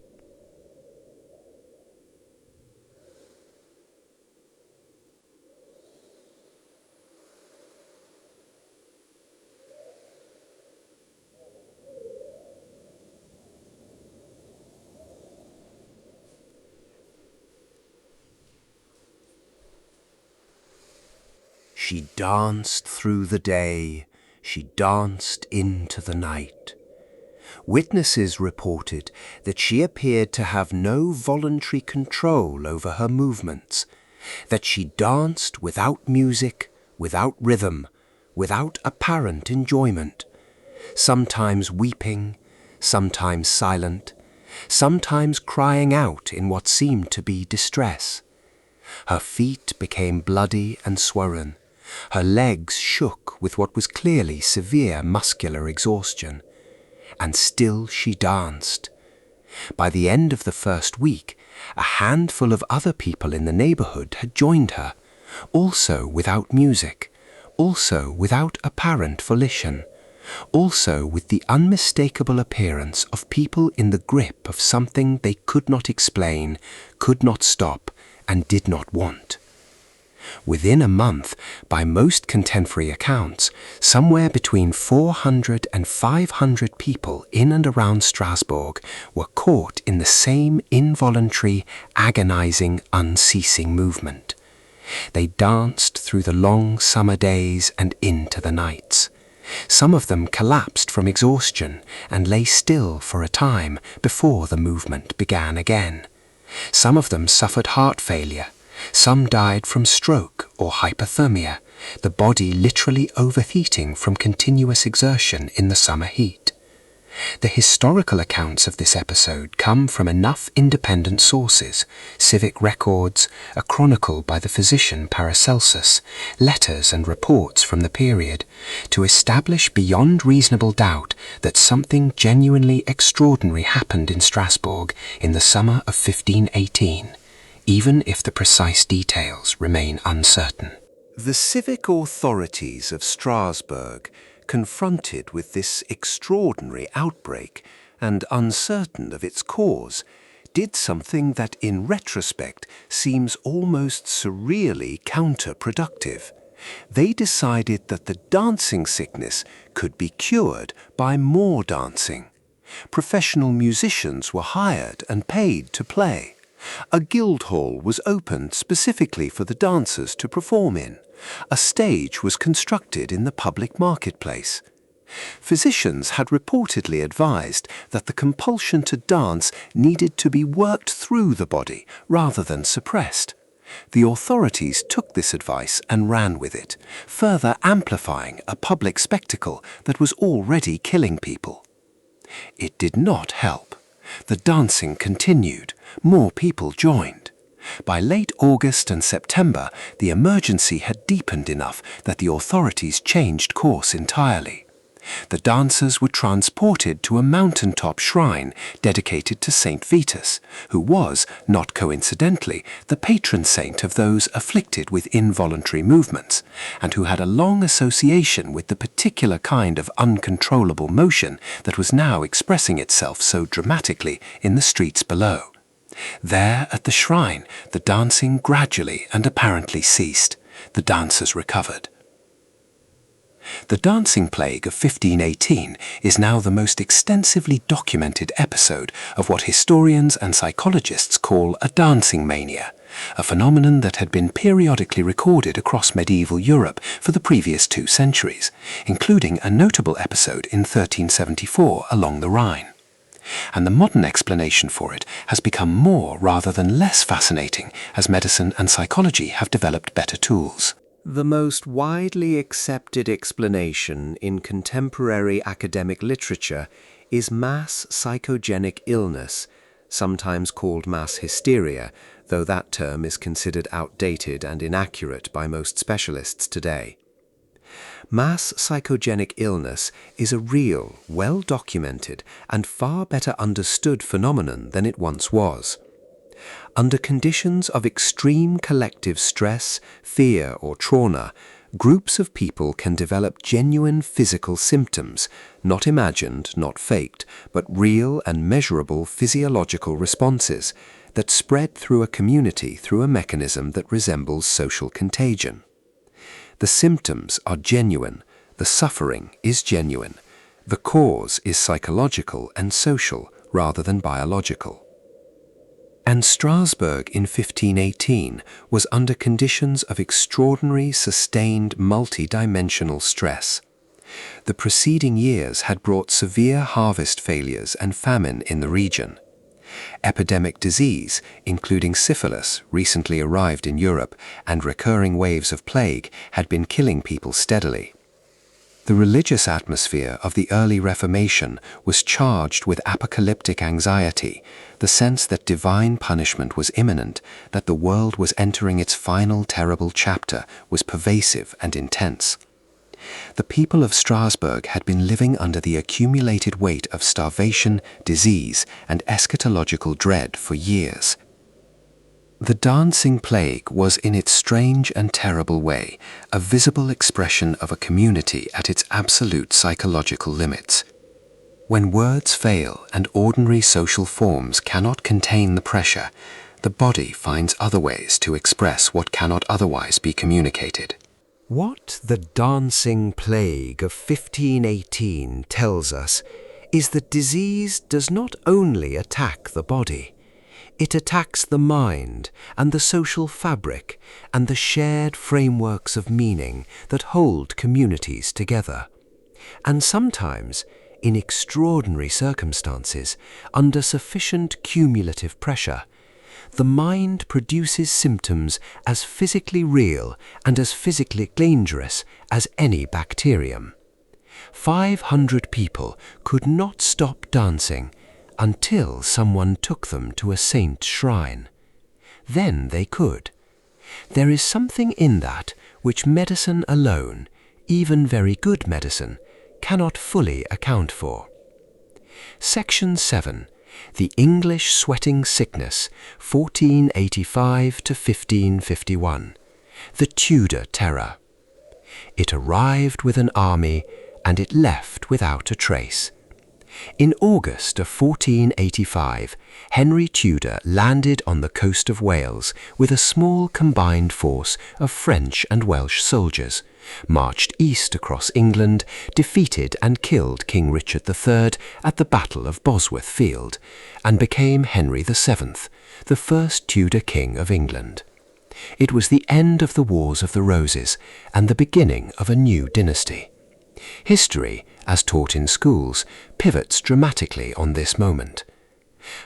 She danced through the day, she danced into the night. Witnesses reported that she appeared to have no voluntary control over her movements, that she danced without music, without rhythm, without apparent enjoyment, sometimes weeping, sometimes silent, sometimes crying out in what seemed to be distress. Her feet became bloody and swollen. Her legs shook with what was clearly severe muscular exhaustion. And still she danced. By the end of the first week, a handful of other people in the neighborhood had joined her, also without music, also without apparent volition, also with the unmistakable appearance of people in the grip of something they could not explain, could not stop, and did not want. Within a month, by most contemporary accounts, somewhere between 400 and 500 people in and around Strasbourg were caught in the same involuntary, agonizing, unceasing movement. They danced through the long summer days and into the nights. Some of them collapsed from exhaustion and lay still for a time before the movement began again. Some of them suffered heart failure. Some died from stroke or hypothermia, the body literally overheating from continuous exertion in the summer heat. The historical accounts of this episode come from enough independent sources, civic records, a chronicle by the physician Paracelsus, letters and reports from the period, to establish beyond reasonable doubt that something genuinely extraordinary happened in Strasbourg in the summer of 1518, even if the precise details remain uncertain. The civic authorities of Strasbourg, confronted with this extraordinary outbreak and uncertain of its cause, did something that in retrospect seems almost surreally counterproductive. They decided that the dancing sickness could be cured by more dancing. Professional musicians were hired and paid to play. A guild hall was opened specifically for the dancers to perform in. A stage was constructed in the public marketplace. Physicians had reportedly advised that the compulsion to dance needed to be worked through the body rather than suppressed. The authorities took this advice and ran with it, further amplifying a public spectacle that was already killing people. It did not help. The dancing continued. More people joined. By late August and September, the emergency had deepened enough that the authorities changed course entirely. The dancers were transported to a mountaintop shrine dedicated to Saint Vitus, who was, not coincidentally, the patron saint of those afflicted with involuntary movements, and who had a long association with the particular kind of uncontrollable motion that was now expressing itself so dramatically in the streets below. There, at the shrine, the dancing gradually and apparently ceased. The dancers recovered. The dancing plague of 1518 is now the most extensively documented episode of what historians and psychologists call a dancing mania, a phenomenon that had been periodically recorded across medieval Europe for the previous 2 centuries, including a notable episode in 1374 along the Rhine. And the modern explanation for it has become more rather than less fascinating as medicine and psychology have developed better tools. The most widely accepted explanation in contemporary academic literature is mass psychogenic illness, sometimes called mass hysteria, though that term is considered outdated and inaccurate by most specialists today. Mass psychogenic illness is a real, well-documented, and far better understood phenomenon than it once was. Under conditions of extreme collective stress, fear, or trauma, groups of people can develop genuine physical symptoms, not imagined, not faked, but real and measurable physiological responses that spread through a community through a mechanism that resembles social contagion. The symptoms are genuine, the suffering is genuine, the cause is psychological and social rather than biological. And Strasbourg in 1518 was under conditions of extraordinary, sustained, multi-dimensional stress. The preceding years had brought severe harvest failures and famine in the region. Epidemic disease, including syphilis, recently arrived in Europe, and recurring waves of plague had been killing people steadily. The religious atmosphere of the early Reformation was charged with apocalyptic anxiety, the sense that divine punishment was imminent, that the world was entering its final terrible chapter, was pervasive and intense. The people of Strasbourg had been living under the accumulated weight of starvation, disease, and eschatological dread for years. The dancing plague was in its strange and terrible way a visible expression of a community at its absolute psychological limits. When words fail and ordinary social forms cannot contain the pressure, the body finds other ways to express what cannot otherwise be communicated. What the dancing plague of 1518 tells us is that disease does not only attack the body, it attacks the mind and the social fabric and the shared frameworks of meaning that hold communities together. And sometimes, in extraordinary circumstances, under sufficient cumulative pressure, the mind produces symptoms as physically real and as physically dangerous as any bacterium. 500 people could not stop dancing until someone took them to a saint's shrine. Then they could. There is something in that which medicine alone, even very good medicine, cannot fully account for. Section 7. The English Sweating Sickness, 1485 to 1551. The Tudor Terror. It arrived with an army, and it left without a trace. In August of 1485, Henry Tudor landed on the coast of Wales with a small combined force of French and Welsh soldiers, marched east across England, defeated and killed King Richard III at the Battle of Bosworth Field, and became Henry VII, the first Tudor king of England. It was the end of the Wars of the Roses and the beginning of a new dynasty. History, as taught in schools, pivots dramatically on this moment.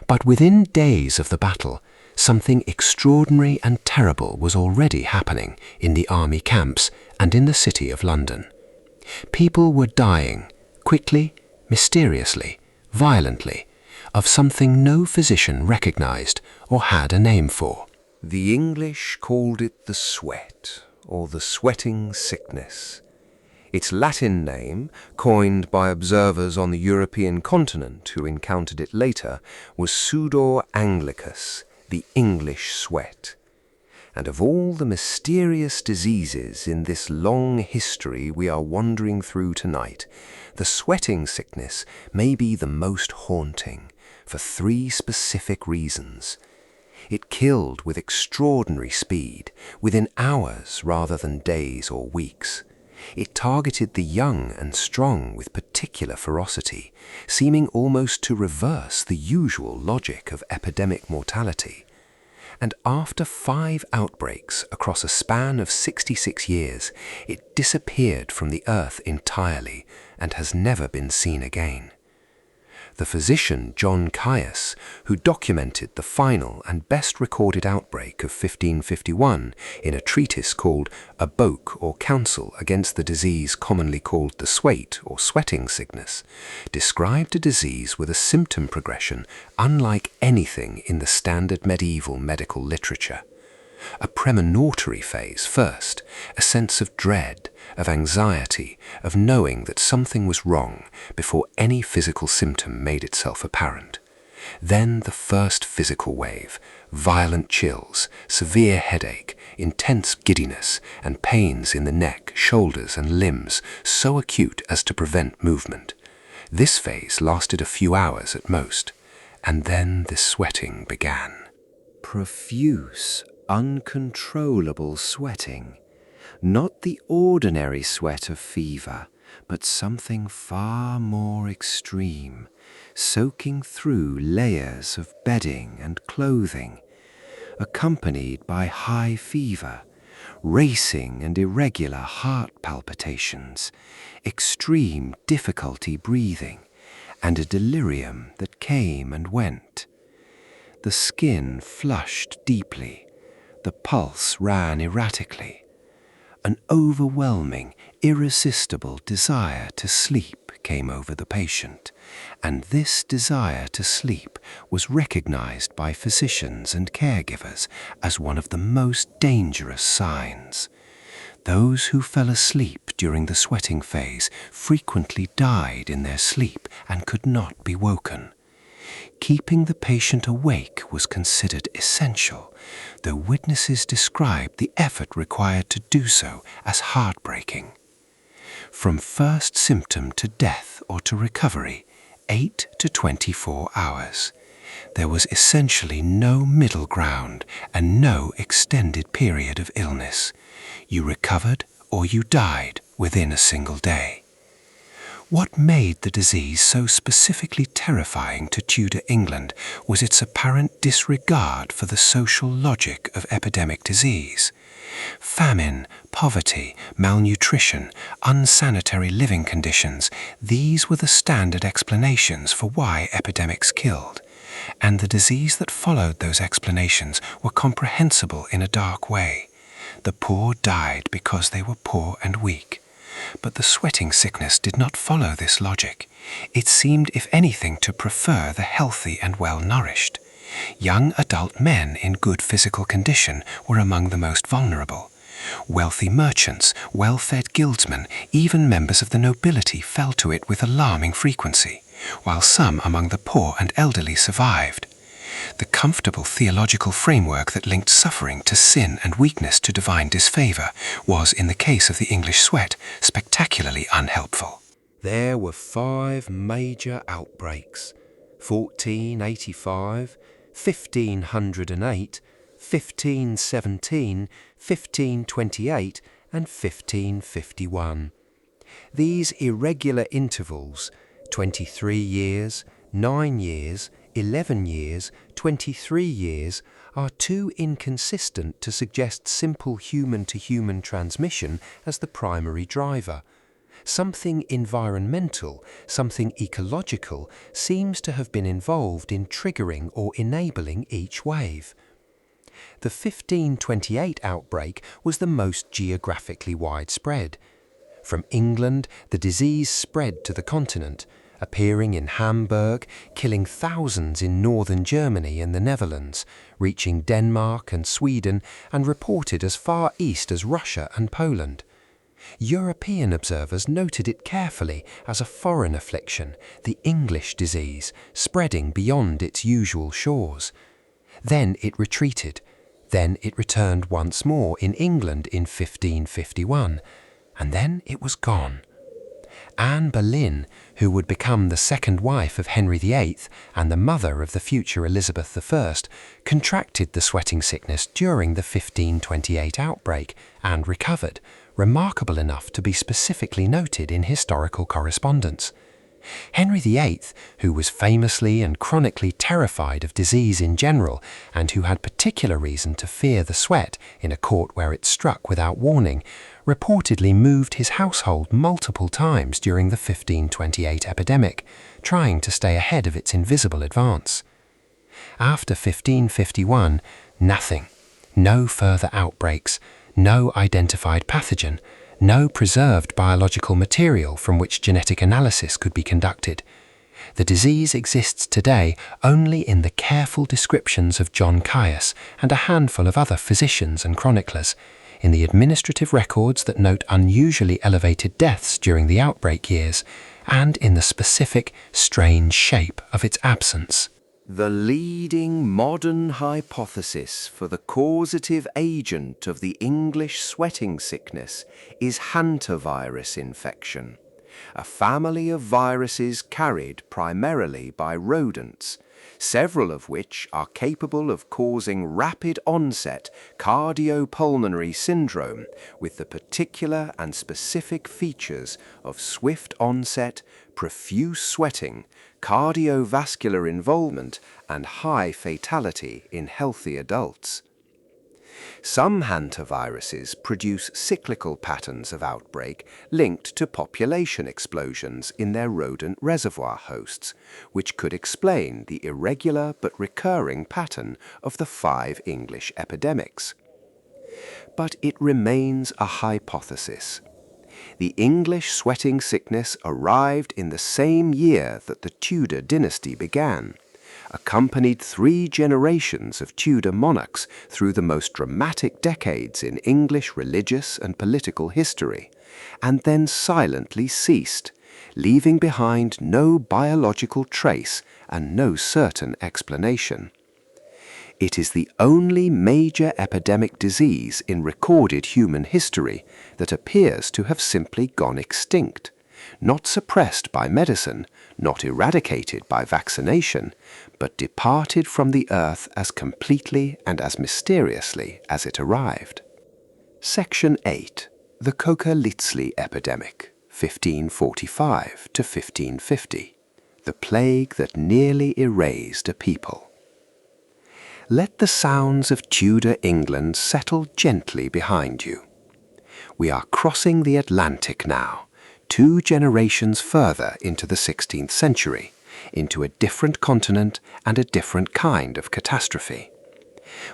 But within days of the battle, something extraordinary and terrible was already happening in the army camps and in the city of London. People were dying, quickly, mysteriously, violently, of something no physician recognized or had a name for. The English called it the sweat, or the sweating sickness. Its Latin name, coined by observers on the European continent who encountered it later, was sudor anglicus, the English sweat. And of all the mysterious diseases in this long history we are wandering through tonight, the sweating sickness may be the most haunting, for 3 specific reasons. It killed with extraordinary speed, within hours rather than days or weeks. It targeted the young and strong with particular ferocity, seeming almost to reverse the usual logic of epidemic mortality. And after 5 outbreaks across a span of 66 years, it disappeared from the earth entirely and has never been seen again. The physician John Caius, who documented the final and best recorded outbreak of 1551 in a treatise called A Boke or Counsel against the disease commonly called the swait or sweating sickness, described a disease with a symptom progression unlike anything in the standard medieval medical literature. A premonitory phase first, a sense of dread, of anxiety, of knowing that something was wrong before any physical symptom made itself apparent. Then the first physical wave, violent chills, severe headache, intense giddiness, and pains in the neck, shoulders, and limbs so acute as to prevent movement. This phase lasted a few hours at most, and then the sweating began. Profuse, uncontrollable sweating. Not the ordinary sweat of fever, but something far more extreme, soaking through layers of bedding and clothing, accompanied by high fever, racing and irregular heart palpitations, extreme difficulty breathing, and a delirium that came and went. The skin flushed deeply, the pulse ran erratically. An overwhelming, irresistible desire to sleep came over the patient, and this desire to sleep was recognized by physicians and caregivers as one of the most dangerous signs. Those who fell asleep during the sweating phase frequently died in their sleep and could not be woken. Keeping the patient awake was considered essential, though witnesses described the effort required to do so as heartbreaking. From first symptom to death or to recovery, 8 to 24 hours. There was essentially no middle ground and no extended period of illness. You recovered or you died within a single day. What made the disease so specifically terrifying to Tudor England was its apparent disregard for the social logic of epidemic disease. Famine, poverty, malnutrition, unsanitary living conditions, these were the standard explanations for why epidemics killed. And the disease that followed those explanations were comprehensible in a dark way. The poor died because they were poor and weak. But the sweating sickness did not follow this logic. It seemed, if anything, to prefer the healthy and well-nourished. Young adult men in good physical condition were among the most vulnerable. Wealthy merchants, well-fed guildsmen, even members of the nobility fell to it with alarming frequency, while some among the poor and elderly survived. The comfortable theological framework that linked suffering to sin and weakness to divine disfavor was, in the case of the English sweat, spectacularly unhelpful. There were 5 major outbreaks: 1485, 1508, 1517, 1528, and 1551. These irregular intervals, 23 years, 9 years, 11 years, 23 years, are too inconsistent to suggest simple human-to-human transmission as the primary driver. Something environmental, something ecological, seems to have been involved in triggering or enabling each wave. The 1528 outbreak was the most geographically widespread. From England, the disease spread to the continent, appearing in Hamburg, killing thousands in northern Germany and the Netherlands, reaching Denmark and Sweden, and reported as far east as Russia and Poland. European observers noted it carefully as a foreign affliction, the English disease, spreading beyond its usual shores. Then it retreated. Then it returned once more in England in 1551, and then it was gone. Anne Boleyn, who would become the second wife of Henry VIII and the mother of the future Elizabeth I, contracted the sweating sickness during the 1528 outbreak and recovered, remarkable enough to be specifically noted in historical correspondence. Henry VIII, who was famously and chronically terrified of disease in general, and who had particular reason to fear the sweat in a court where it struck without warning, reportedly moved his household multiple times during the 1528 epidemic, trying to stay ahead of its invisible advance. After 1551, nothing. No further outbreaks, no identified pathogen, no preserved biological material from which genetic analysis could be conducted. The disease exists today only in the careful descriptions of John Caius and a handful of other physicians and chroniclers, in the administrative records that note unusually elevated deaths during the outbreak years, and in the specific, strange shape of its absence. The leading modern hypothesis for the causative agent of the English sweating sickness is hantavirus infection, a family of viruses carried primarily by rodents, several of which are capable of causing rapid onset cardiopulmonary syndrome with the particular and specific features of swift onset, profuse sweating, cardiovascular involvement, and high fatality in healthy adults. Some hantaviruses produce cyclical patterns of outbreak linked to population explosions in their rodent reservoir hosts, which could explain the irregular but recurring pattern of the 5 English epidemics. But it remains a hypothesis. The English sweating sickness arrived in the same year that the Tudor dynasty began, accompanied 3 generations of Tudor monarchs through the most dramatic decades in English religious and political history, and then silently ceased, leaving behind no biological trace and no certain explanation. It is the only major epidemic disease in recorded human history that appears to have simply gone extinct, not suppressed by medicine, not eradicated by vaccination, but departed from the earth as completely and as mysteriously as it arrived. Section 8. The Kochalitzli Epidemic, 1545 to 1550. The plague that nearly erased a people. Let the sounds of Tudor England settle gently behind you. We are crossing the Atlantic now, 2 generations further into the 16th century, into a different continent and a different kind of catastrophe.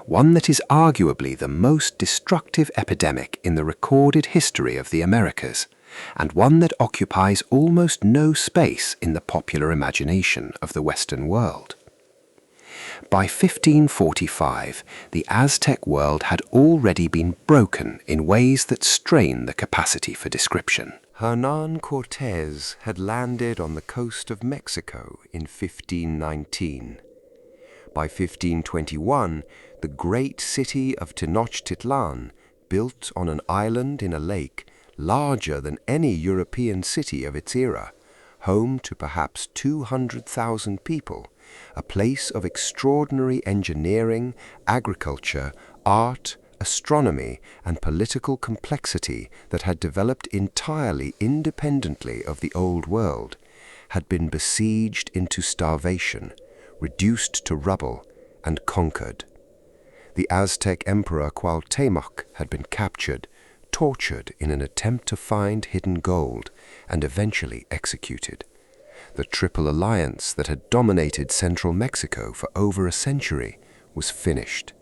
One that is arguably the most destructive epidemic in the recorded history of the Americas, and one that occupies almost no space in the popular imagination of the Western world. By 1545, the Aztec world had already been broken in ways that strain the capacity for description. Hernán Cortés had landed on the coast of Mexico in 1519. By 1521, the great city of Tenochtitlan, built on an island in a lake, larger than any European city of its era, home to perhaps 200,000 people, a place of extraordinary engineering, agriculture, art, astronomy, and political complexity that had developed entirely independently of the Old World, had been besieged into starvation, reduced to rubble, and conquered. The Aztec Emperor Cuauhtémoc had been captured, tortured in an attempt to find hidden gold, and eventually executed. The Triple Alliance that had dominated central Mexico for over a century was finished.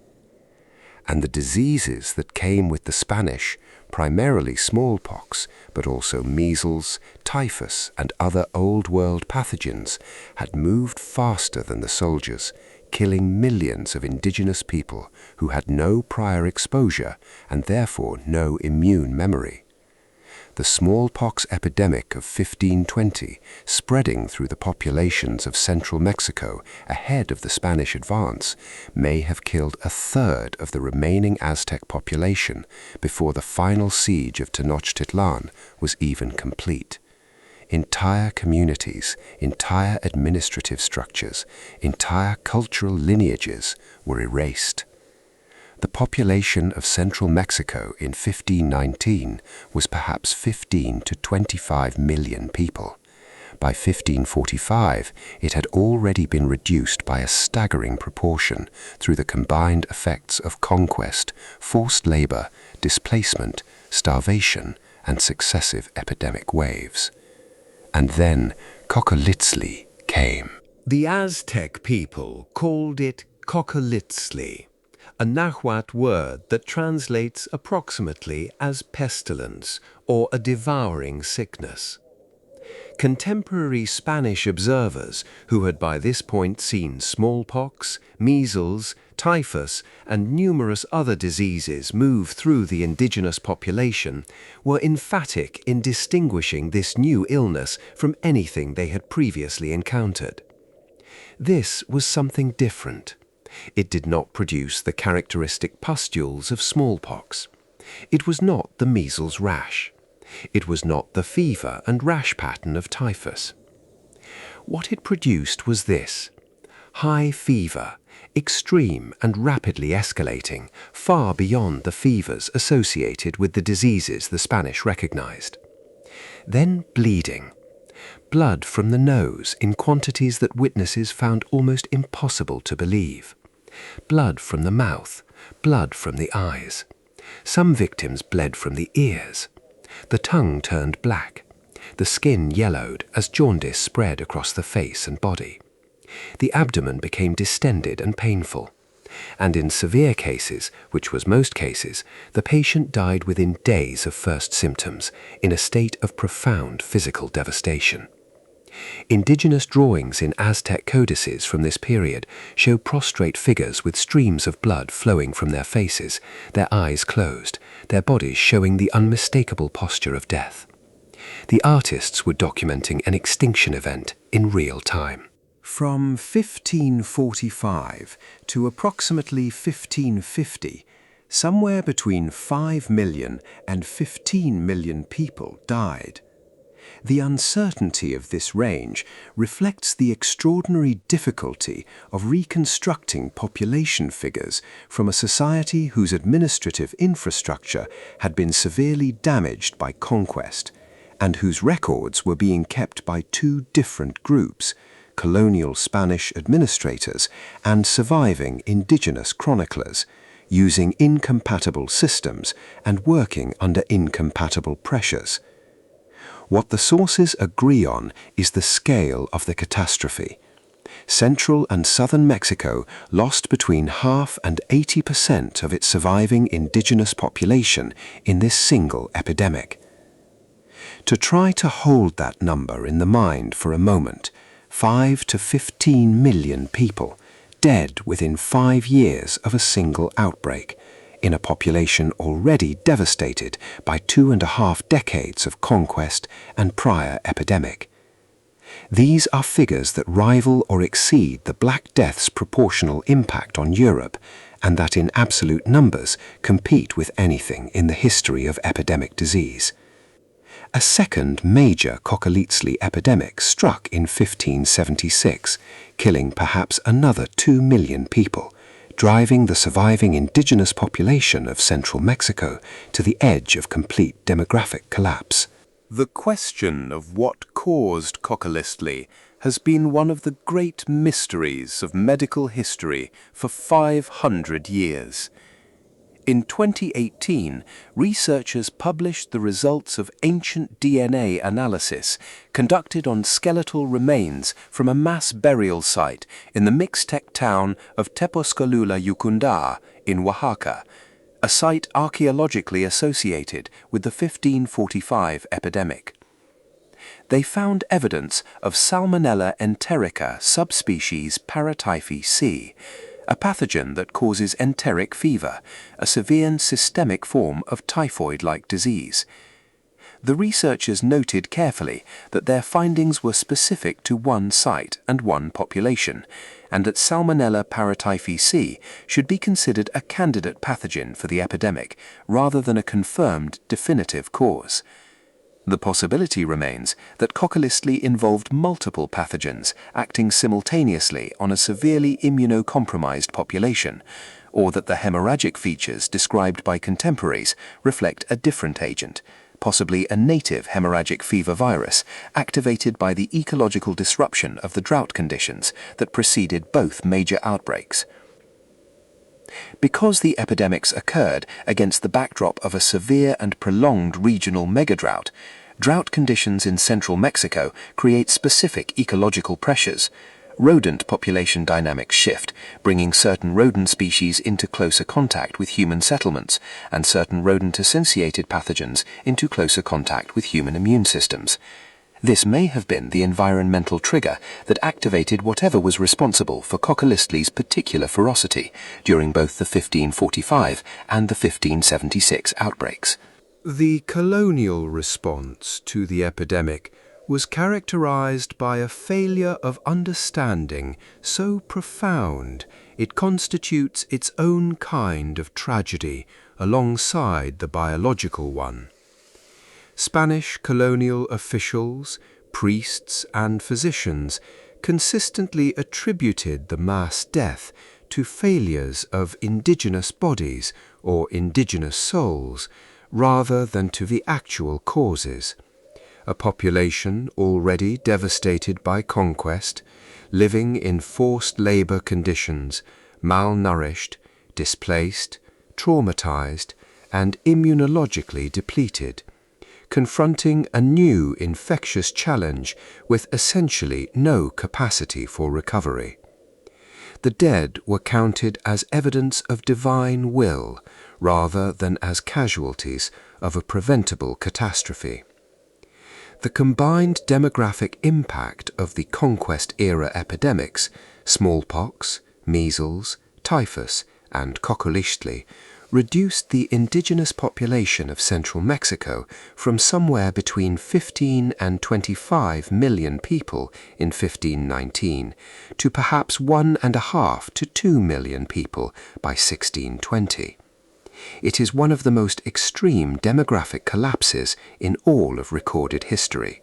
And the diseases that came with the Spanish, primarily smallpox, but also measles, typhus, and other Old World pathogens, had moved faster than the soldiers, killing millions of indigenous people who had no prior exposure and therefore no immune memory. The smallpox epidemic of 1520, spreading through the populations of central Mexico ahead of the Spanish advance, may have killed a third of the remaining Aztec population before the final siege of Tenochtitlan was even complete. Entire communities, entire administrative structures, entire cultural lineages were erased. The population of central Mexico in 1519 was perhaps 15 to 25 million people. By 1545, it had already been reduced by a staggering proportion through the combined effects of conquest, forced labor, displacement, starvation, and successive epidemic waves. And then Kochalitzli came. The Aztec people called it Kochalitzli, a Nahuatl word that translates approximately as pestilence or a devouring sickness. Contemporary Spanish observers, who had by this point seen smallpox, measles, typhus, and numerous other diseases move through the indigenous population, were emphatic in distinguishing this new illness from anything they had previously encountered. This was something different. It did not produce the characteristic pustules of smallpox. It was not the measles rash. It was not the fever and rash pattern of typhus. What it produced was this: high fever, extreme and rapidly escalating, far beyond the fevers associated with the diseases the Spanish recognized. Then bleeding. Blood from the nose in quantities that witnesses found almost impossible to believe. Blood from the mouth, blood from the eyes. Some victims bled from the ears. The tongue turned black. The skin yellowed as jaundice spread across the face and body. The abdomen became distended and painful. And in severe cases, which was most cases, the patient died within days of first symptoms, in a state of profound physical devastation. Indigenous drawings in Aztec codices from this period show prostrate figures with streams of blood flowing from their faces, their eyes closed, their bodies showing the unmistakable posture of death. The artists were documenting an extinction event in real time. From 1545 to approximately 1550, somewhere between 5 million and 15 million people died. The uncertainty of this range reflects the extraordinary difficulty of reconstructing population figures from a society whose administrative infrastructure had been severely damaged by conquest, and whose records were being kept by two different groups, colonial Spanish administrators and surviving indigenous chroniclers, using incompatible systems and working under incompatible pressures. What the sources agree on is the scale of the catastrophe. Central and southern Mexico lost between half and 80% of its surviving indigenous population in this single epidemic. To try to hold that number in the mind for a moment, 5 to 15 million people dead within 5 years of a single outbreak, in a population already devastated by 2.5 decades of conquest and prior epidemic. These are figures that rival or exceed the Black Death's proportional impact on Europe, and that in absolute numbers compete with anything in the history of epidemic disease. A second major Kokoliztli epidemic struck in 1576, killing perhaps another 2 million people, driving the surviving indigenous population of central Mexico to the edge of complete demographic collapse. The question of what caused Kokoliztli has been one of the great mysteries of medical history for 500 years. In 2018, researchers published the results of ancient DNA analysis conducted on skeletal remains from a mass burial site in the Mixtec town of Tepozcalula Yucundá in Oaxaca, a site archaeologically associated with the 1545 epidemic. They found evidence of Salmonella enterica subspecies paratyphi C, a pathogen that causes enteric fever, a severe systemic form of typhoid-like disease. The researchers noted carefully that their findings were specific to one site and one population, and that Salmonella paratyphi C should be considered a candidate pathogen for the epidemic, rather than a confirmed definitive cause. The possibility remains that Kokoliztli involved multiple pathogens acting simultaneously on a severely immunocompromised population, or that the hemorrhagic features described by contemporaries reflect a different agent, possibly a native hemorrhagic fever virus activated by the ecological disruption of the drought conditions that preceded both major outbreaks. Because the epidemics occurred against the backdrop of a severe and prolonged regional megadrought, drought conditions in central Mexico create specific ecological pressures. Rodent population dynamics shift, bringing certain rodent species into closer contact with human settlements, and certain rodent-associated pathogens into closer contact with human immune systems. This may have been the environmental trigger that activated whatever was responsible for Kokoliztli's particular ferocity during both the 1545 and the 1576 outbreaks. The colonial response to the epidemic was characterized by a failure of understanding so profound it constitutes its own kind of tragedy alongside the biological one. Spanish colonial officials, priests, and physicians consistently attributed the mass death to failures of indigenous bodies or indigenous souls, rather than to the actual causes. A population already devastated by conquest, living in forced labor conditions, malnourished, displaced, traumatized, and immunologically depleted, confronting a new infectious challenge with essentially no capacity for recovery. The dead were counted as evidence of divine will rather than as casualties of a preventable catastrophe. The combined demographic impact of the conquest-era epidemics, smallpox, measles, typhus, and Kokoliztli, reduced the indigenous population of central Mexico from somewhere between 15 and 25 million people in 1519 to perhaps 1.5 to 2 million people by 1620. It is one of the most extreme demographic collapses in all of recorded history.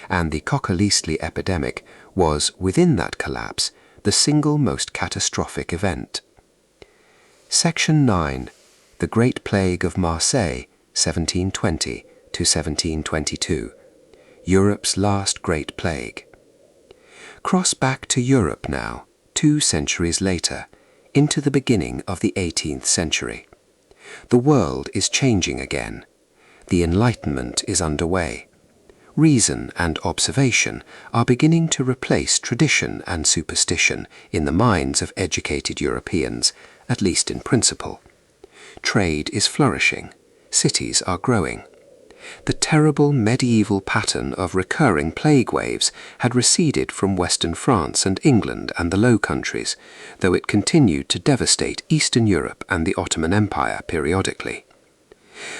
and the Kokolistli epidemic was, within that collapse, the single most catastrophic event. Section 9. The Great Plague of Marseille, 1720 to 1722. Europe's last Great Plague. Cross back to Europe now, 2 centuries later, into the beginning of the 18th century. The world is changing again. The Enlightenment is underway. Reason and observation are beginning to replace tradition and superstition in the minds of educated Europeans, at least in principle. Trade is flourishing. Cities are growing. The terrible medieval pattern of recurring plague waves had receded from Western France and England and the Low Countries, though it continued to devastate Eastern Europe and the Ottoman Empire periodically.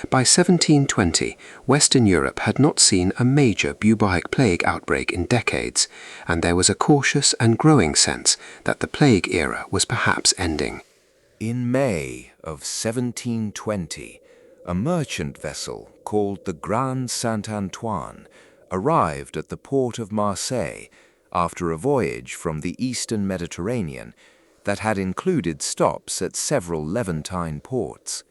By 1720, Western Europe had not seen a major bubonic plague outbreak in decades, and there was a cautious and growing sense that the plague era was perhaps ending. In May of 1720, a merchant vessel called the Grand Saint-Antoine arrived at the port of Marseille after a voyage from the eastern Mediterranean that had included stops at several Levantine ports.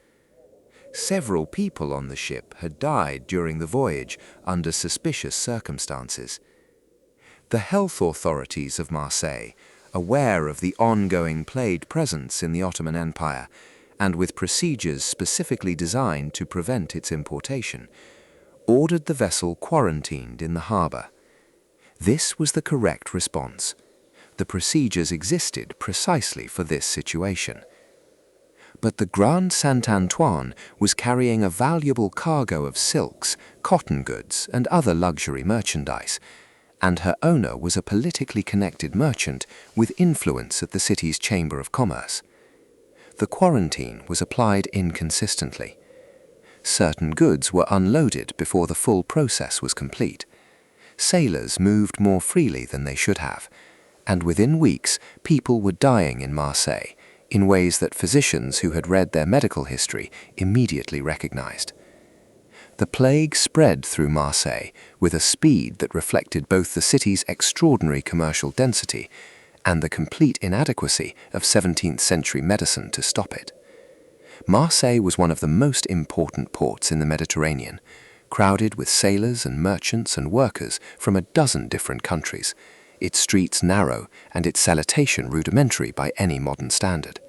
Several people on the ship had died during the voyage under suspicious circumstances. The health authorities of Marseille, aware of the ongoing plague presence in the Ottoman Empire, and with procedures specifically designed to prevent its importation, ordered the vessel quarantined in the harbor. This was the correct response. The procedures existed precisely for this situation. But the Grand Saint-Antoine was carrying a valuable cargo of silks, cotton goods, and other luxury merchandise, and her owner was a politically connected merchant with influence at the city's Chamber of Commerce. The quarantine was applied inconsistently. Certain goods were unloaded before the full process was complete. Sailors moved more freely than they should have, and within weeks people were dying in Marseille in ways that physicians who had read their medical history immediately recognized. The plague spread through Marseille with a speed that reflected both the city's extraordinary commercial density and the complete inadequacy of 17th century medicine to stop it. Marseille was one of the most important ports in the Mediterranean, crowded with sailors and merchants and workers from a dozen different countries, its streets narrow and its sanitation rudimentary by any modern standard.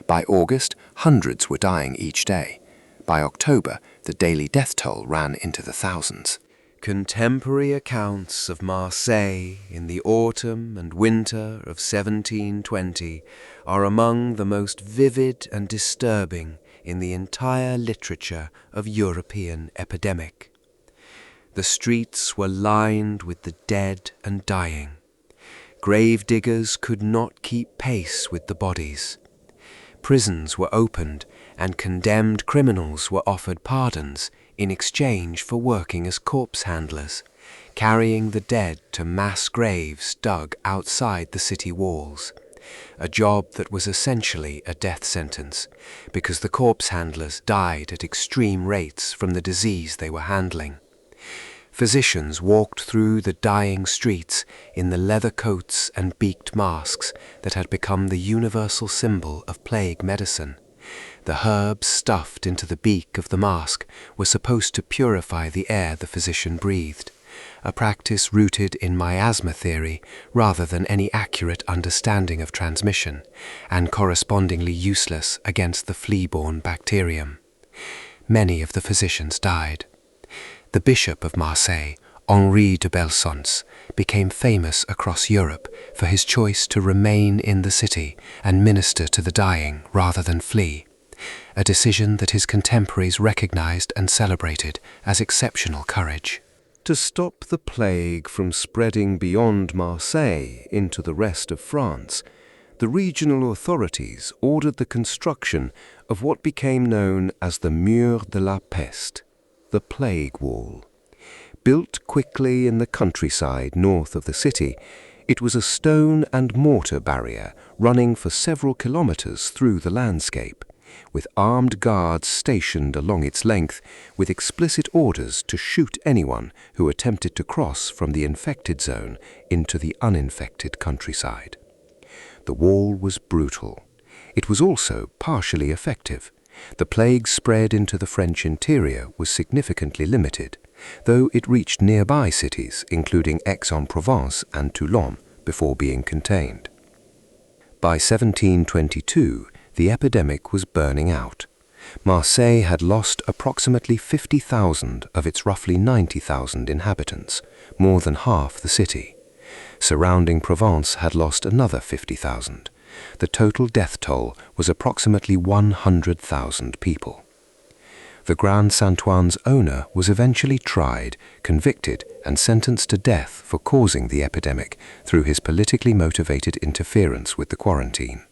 By August, hundreds were dying each day. By October, the daily death toll ran into the thousands. Contemporary accounts of Marseille in the autumn and winter of 1720 are among the most vivid and disturbing in the entire literature of European epidemic. The streets were lined with the dead and dying. Grave diggers could not keep pace with the bodies. Prisons were opened and condemned criminals were offered pardons in exchange for working as corpse handlers, carrying the dead to mass graves dug outside the city walls, a job that was essentially a death sentence because the corpse handlers died at extreme rates from the disease they were handling. Physicians walked through the dying streets in the leather coats and beaked masks that had become the universal symbol of plague medicine. The herbs stuffed into the beak of the mask were supposed to purify the air the physician breathed, a practice rooted in miasma theory rather than any accurate understanding of transmission, and correspondingly useless against the flea-borne bacterium. Many of the physicians died. The Bishop of Marseille, Henri de Belsunce, became famous across Europe for his choice to remain in the city and minister to the dying rather than flee, a decision that his contemporaries recognized and celebrated as exceptional courage. To stop the plague from spreading beyond Marseille into the rest of France, the regional authorities ordered the construction of what became known as the Mur de la Peste, the plague wall. Built quickly in the countryside north of the city, it was a stone and mortar barrier running for several kilometers through the landscape. with armed guards stationed along its length, with explicit orders to shoot anyone who attempted to cross from the infected zone into the uninfected countryside. The wall was brutal. It was also partially effective. The plague spread into the French interior was significantly limited, though it reached nearby cities, including Aix-en-Provence and Toulon, before being contained. By 1722, the epidemic was burning out. Marseille had lost approximately 50,000 of its roughly 90,000 inhabitants, more than half the city. Surrounding Provence had lost another 50,000. The total death toll was approximately 100,000 people. The Grand Saint-Oen's owner was eventually tried, convicted, and sentenced to death for causing the epidemic through his politically motivated interference with the quarantine,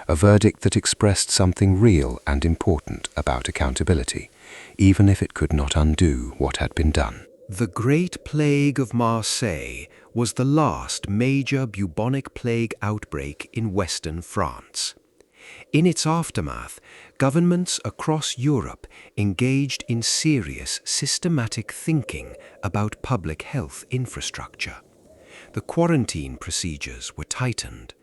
a verdict that expressed something real and important about accountability, even if it could not undo what had been done. The Great Plague of Marseille was the last major bubonic plague outbreak in Western France. In its aftermath, governments across Europe engaged in serious, systematic thinking about public health infrastructure. The quarantine procedures were tightened.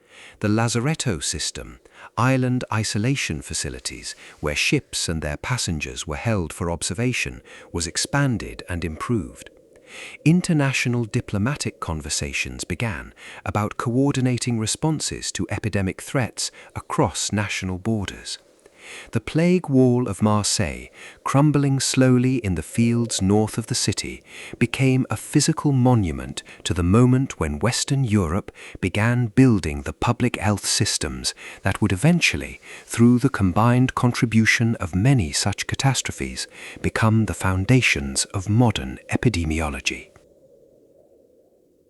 The lazaretto system, island isolation facilities where ships and their passengers were held for observation, was expanded and improved. International diplomatic conversations began about coordinating responses to epidemic threats across national borders. The plague wall of Marseille, crumbling slowly in the fields north of the city, became a physical monument to the moment when Western Europe began building the public health systems that would eventually, through the combined contribution of many such catastrophes, become the foundations of modern epidemiology.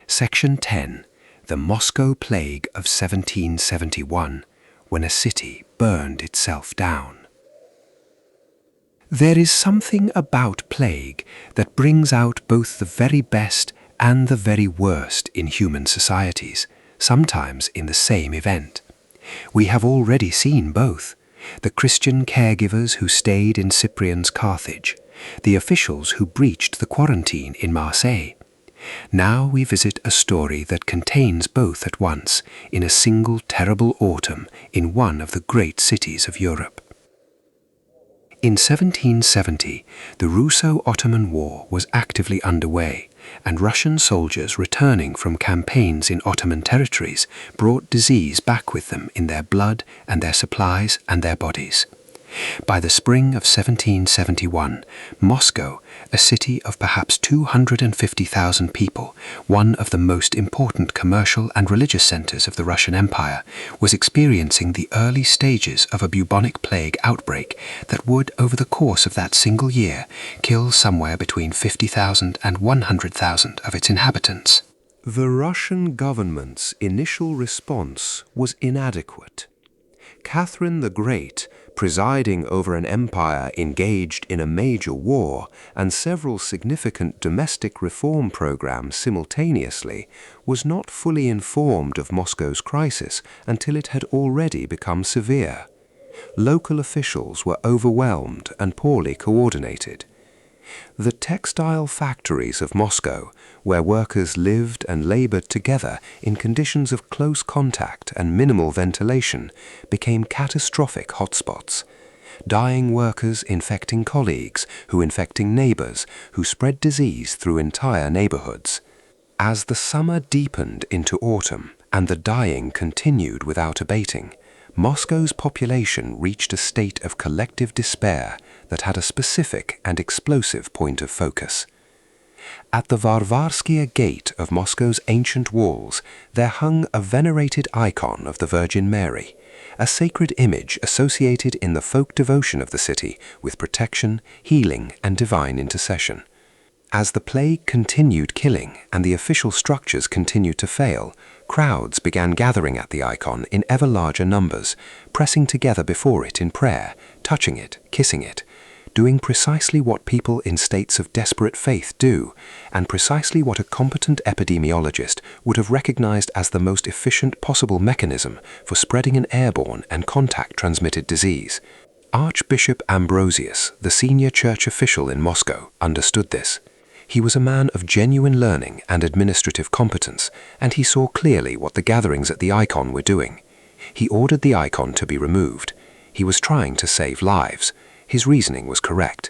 Section 10. The Moscow Plague of 1771, when a city burned itself down. There is something about plague that brings out both the very best and the very worst in human societies, sometimes in the same event. We have already seen both: the Christian caregivers who stayed in Cyprian's Carthage, the officials who breached the quarantine in Marseille. Now we visit a story that contains both at once, in a single terrible autumn in one of the great cities of Europe. In 1770, the Russo-Ottoman War was actively underway, and Russian soldiers returning from campaigns in Ottoman territories brought disease back with them in their blood and their supplies and their bodies. By the spring of 1771, Moscow, a city of perhaps 250,000 people, one of the most important commercial and religious centers of the Russian Empire, was experiencing the early stages of a bubonic plague outbreak that would, over the course of that single year, kill somewhere between 50,000 and 100,000 of its inhabitants. The Russian government's initial response was inadequate. Catherine the Great, presiding over an empire engaged in a major war and several significant domestic reform programs simultaneously, was not fully informed of Moscow's crisis until it had already become severe. Local officials were overwhelmed and poorly coordinated. The textile factories of Moscow, where workers lived and labored together in conditions of close contact and minimal ventilation, became catastrophic hotspots. Dying workers infecting colleagues, who infecting neighbors, who spread disease through entire neighborhoods. As the summer deepened into autumn and the dying continued without abating, Moscow's population reached a state of collective despair that had a specific and explosive point of focus. At the Varvarskia Gate of Moscow's ancient walls, there hung a venerated icon of the Virgin Mary, a sacred image associated in the folk devotion of the city with protection, healing, and divine intercession. As the plague continued killing and the official structures continued to fail, crowds began gathering at the icon in ever larger numbers, pressing together before it in prayer, touching it, kissing it, doing precisely what people in states of desperate faith do, and precisely what a competent epidemiologist would have recognized as the most efficient possible mechanism for spreading an airborne and contact-transmitted disease. Archbishop Ambrosius, the senior church official in Moscow, understood this. He was a man of genuine learning and administrative competence, and he saw clearly what the gatherings at the icon were doing. He ordered the icon to be removed. He was trying to save lives. His reasoning was correct.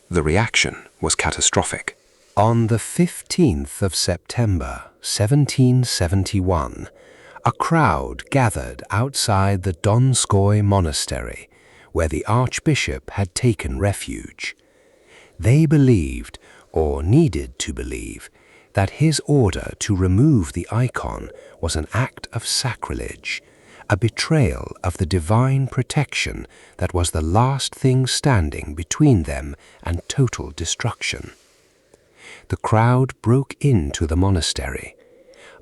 The reaction was catastrophic. On the 15th of September, 1771, a crowd gathered outside the Donskoy Monastery, where the Archbishop had taken refuge. They believed, or needed to believe, that his order to remove the icon was an act of sacrilege, a betrayal of the divine protection that was the last thing standing between them and total destruction. The crowd broke into the monastery.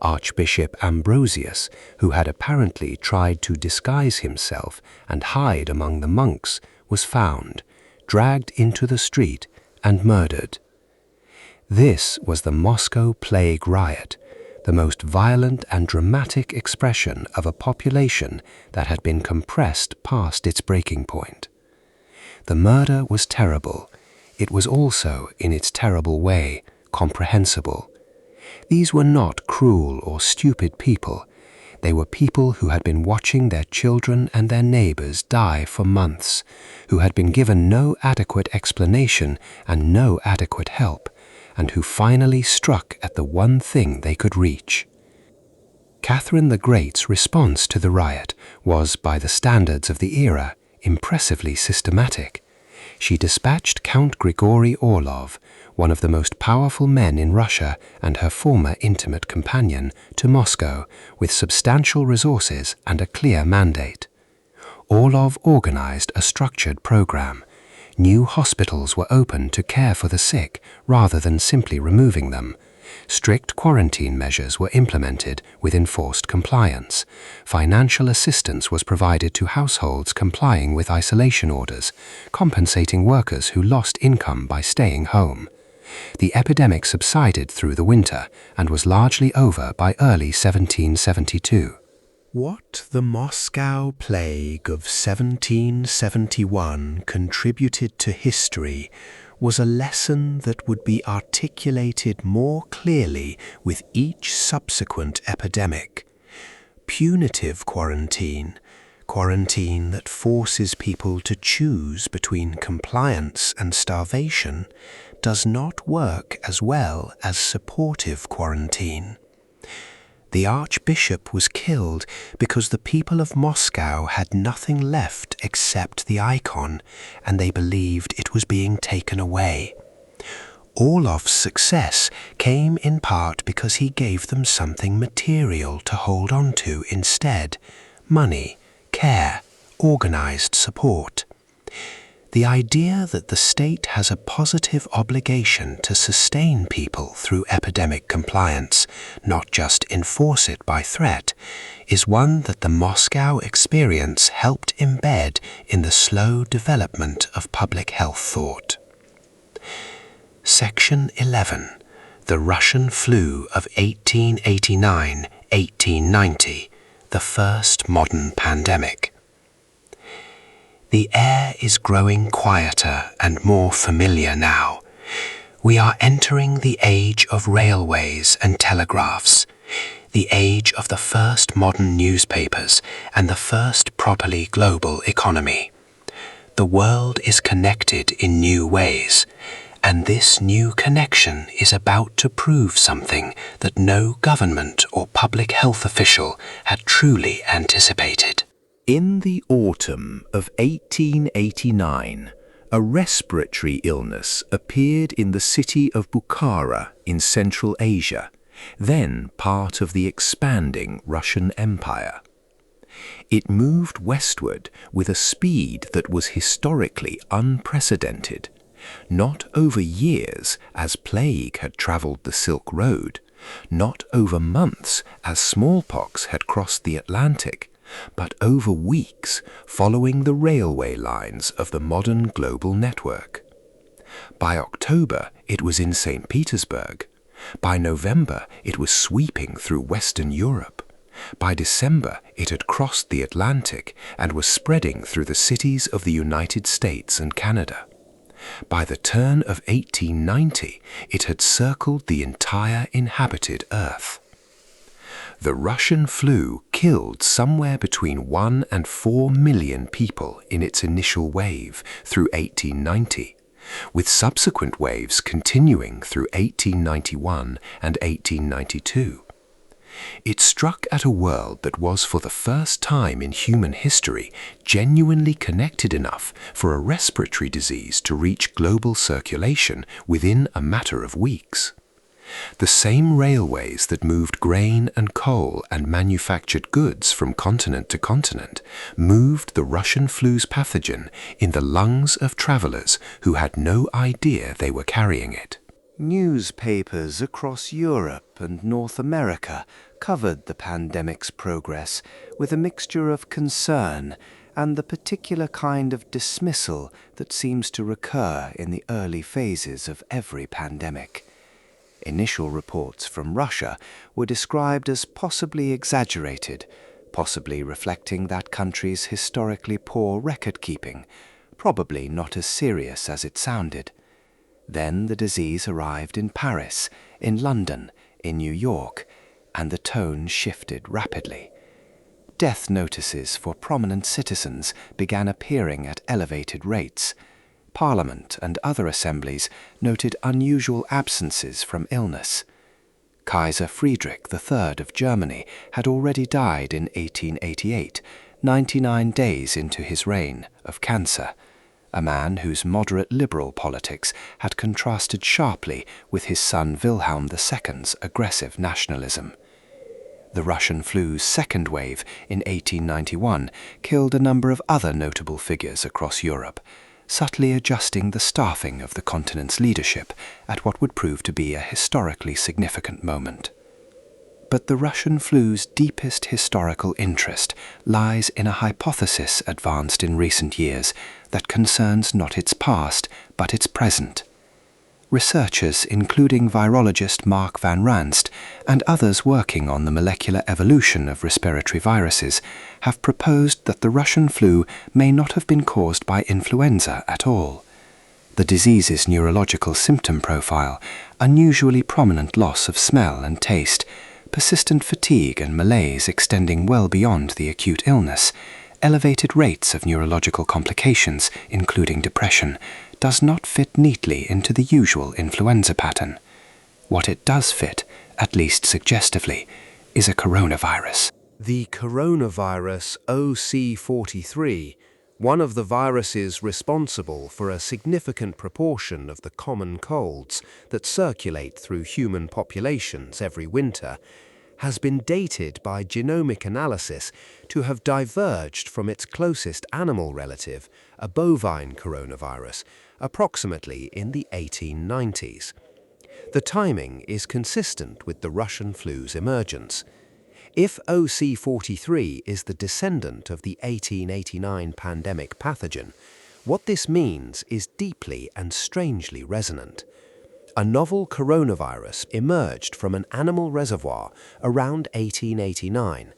Archbishop Ambrosius, who had apparently tried to disguise himself and hide among the monks, was found, dragged into the street, and murdered. This was the Moscow Plague Riot, the most violent and dramatic expression of a population that had been compressed past its breaking point. The murder was terrible. It was also, in its terrible way, comprehensible. These were not cruel or stupid people. They were people who had been watching their children and their neighbors die for months, who had been given no adequate explanation and no adequate help, and who finally struck at the one thing they could reach. Catherine the Great's response to the riot was, by the standards of the era, impressively systematic. She dispatched Count Grigory Orlov, one of the most powerful men in Russia and her former intimate companion, to Moscow with substantial resources and a clear mandate. Orlov organized a structured program. New hospitals were opened to care for the sick rather than simply removing them. Strict quarantine measures were implemented with enforced compliance. Financial assistance was provided to households complying with isolation orders, compensating workers who lost income by staying home. The epidemic subsided through the winter and was largely over by early 1772. What the Moscow Plague of 1771 contributed to history was a lesson that would be articulated more clearly with each subsequent epidemic. Punitive quarantine, quarantine that forces people to choose between compliance and starvation, does not work as well as supportive quarantine. The Archbishop was killed because the people of Moscow had nothing left except the icon, and they believed it was being taken away. Orlov's success came in part because he gave them something material to hold on to instead: money, care, organized support. The idea that the state has a positive obligation to sustain people through epidemic compliance, not just enforce it by threat, is one that the Moscow experience helped embed in the slow development of public health thought. Section 11. The Russian Flu of 1889-1890, the first modern pandemic. The air is growing quieter and more familiar now. We are entering the age of railways and telegraphs, the age of the first modern newspapers and the first properly global economy. The world is connected in new ways, and this new connection is about to prove something that no government or public health official had truly anticipated. In the autumn of 1889, a respiratory illness appeared in the city of Bukhara in Central Asia, then part of the expanding Russian Empire. It moved westward with a speed that was historically unprecedented, not over years as plague had traveled the Silk Road, not over months as smallpox had crossed the Atlantic, but over weeks following the railway lines of the modern global network. By October, it was in St. Petersburg. By November, it was sweeping through Western Europe. By December, it had crossed the Atlantic and was spreading through the cities of the United States and Canada. By the turn of 1890, it had circled the entire inhabited Earth. The Russian flu killed somewhere between 1 and 4 million people in its initial wave through 1890, with subsequent waves continuing through 1891 and 1892. It struck at a world that was for the first time in human history genuinely connected enough for a respiratory disease to reach global circulation within a matter of weeks. The same railways that moved grain and coal and manufactured goods from continent to continent moved the Russian flu's pathogen in the lungs of travelers who had no idea they were carrying it. Newspapers across Europe and North America covered the pandemic's progress with a mixture of concern and the particular kind of dismissal that seems to recur in the early phases of every pandemic. Initial reports from Russia were described as possibly exaggerated, possibly reflecting that country's historically poor record-keeping, probably not as serious as it sounded. Then the disease arrived in Paris, in London, in New York, and the tone shifted rapidly. Death notices for prominent citizens began appearing at elevated rates. Parliament and other assemblies noted unusual absences from illness. Kaiser Friedrich III of Germany had already died in 1888, 99 days into his reign, of cancer, a man whose moderate liberal politics had contrasted sharply with his son Wilhelm II's aggressive nationalism. The Russian flu's second wave in 1891 killed a number of other notable figures across Europe, subtly adjusting the staffing of the continent's leadership at what would prove to be a historically significant moment. But the Russian flu's deepest historical interest lies in a hypothesis advanced in recent years that concerns not its past, but its present. Researchers, including virologist Mark van Ranst and others working on the molecular evolution of respiratory viruses, have proposed that the Russian flu may not have been caused by influenza at all. The disease's neurological symptom profile, unusually prominent loss of smell and taste, persistent fatigue and malaise extending well beyond the acute illness, elevated rates of neurological complications, including depression, does not fit neatly into the usual influenza pattern. What it does fit, at least suggestively, is a coronavirus. The coronavirus OC43, one of the viruses responsible for a significant proportion of the common colds that circulate through human populations every winter, has been dated by genomic analysis to have diverged from its closest animal relative, a bovine coronavirus, approximately in the 1890s. The timing is consistent with the Russian flu's emergence. If OC43 is the descendant of the 1889 pandemic pathogen, what this means is deeply and strangely resonant. A novel coronavirus emerged from an animal reservoir around 1889,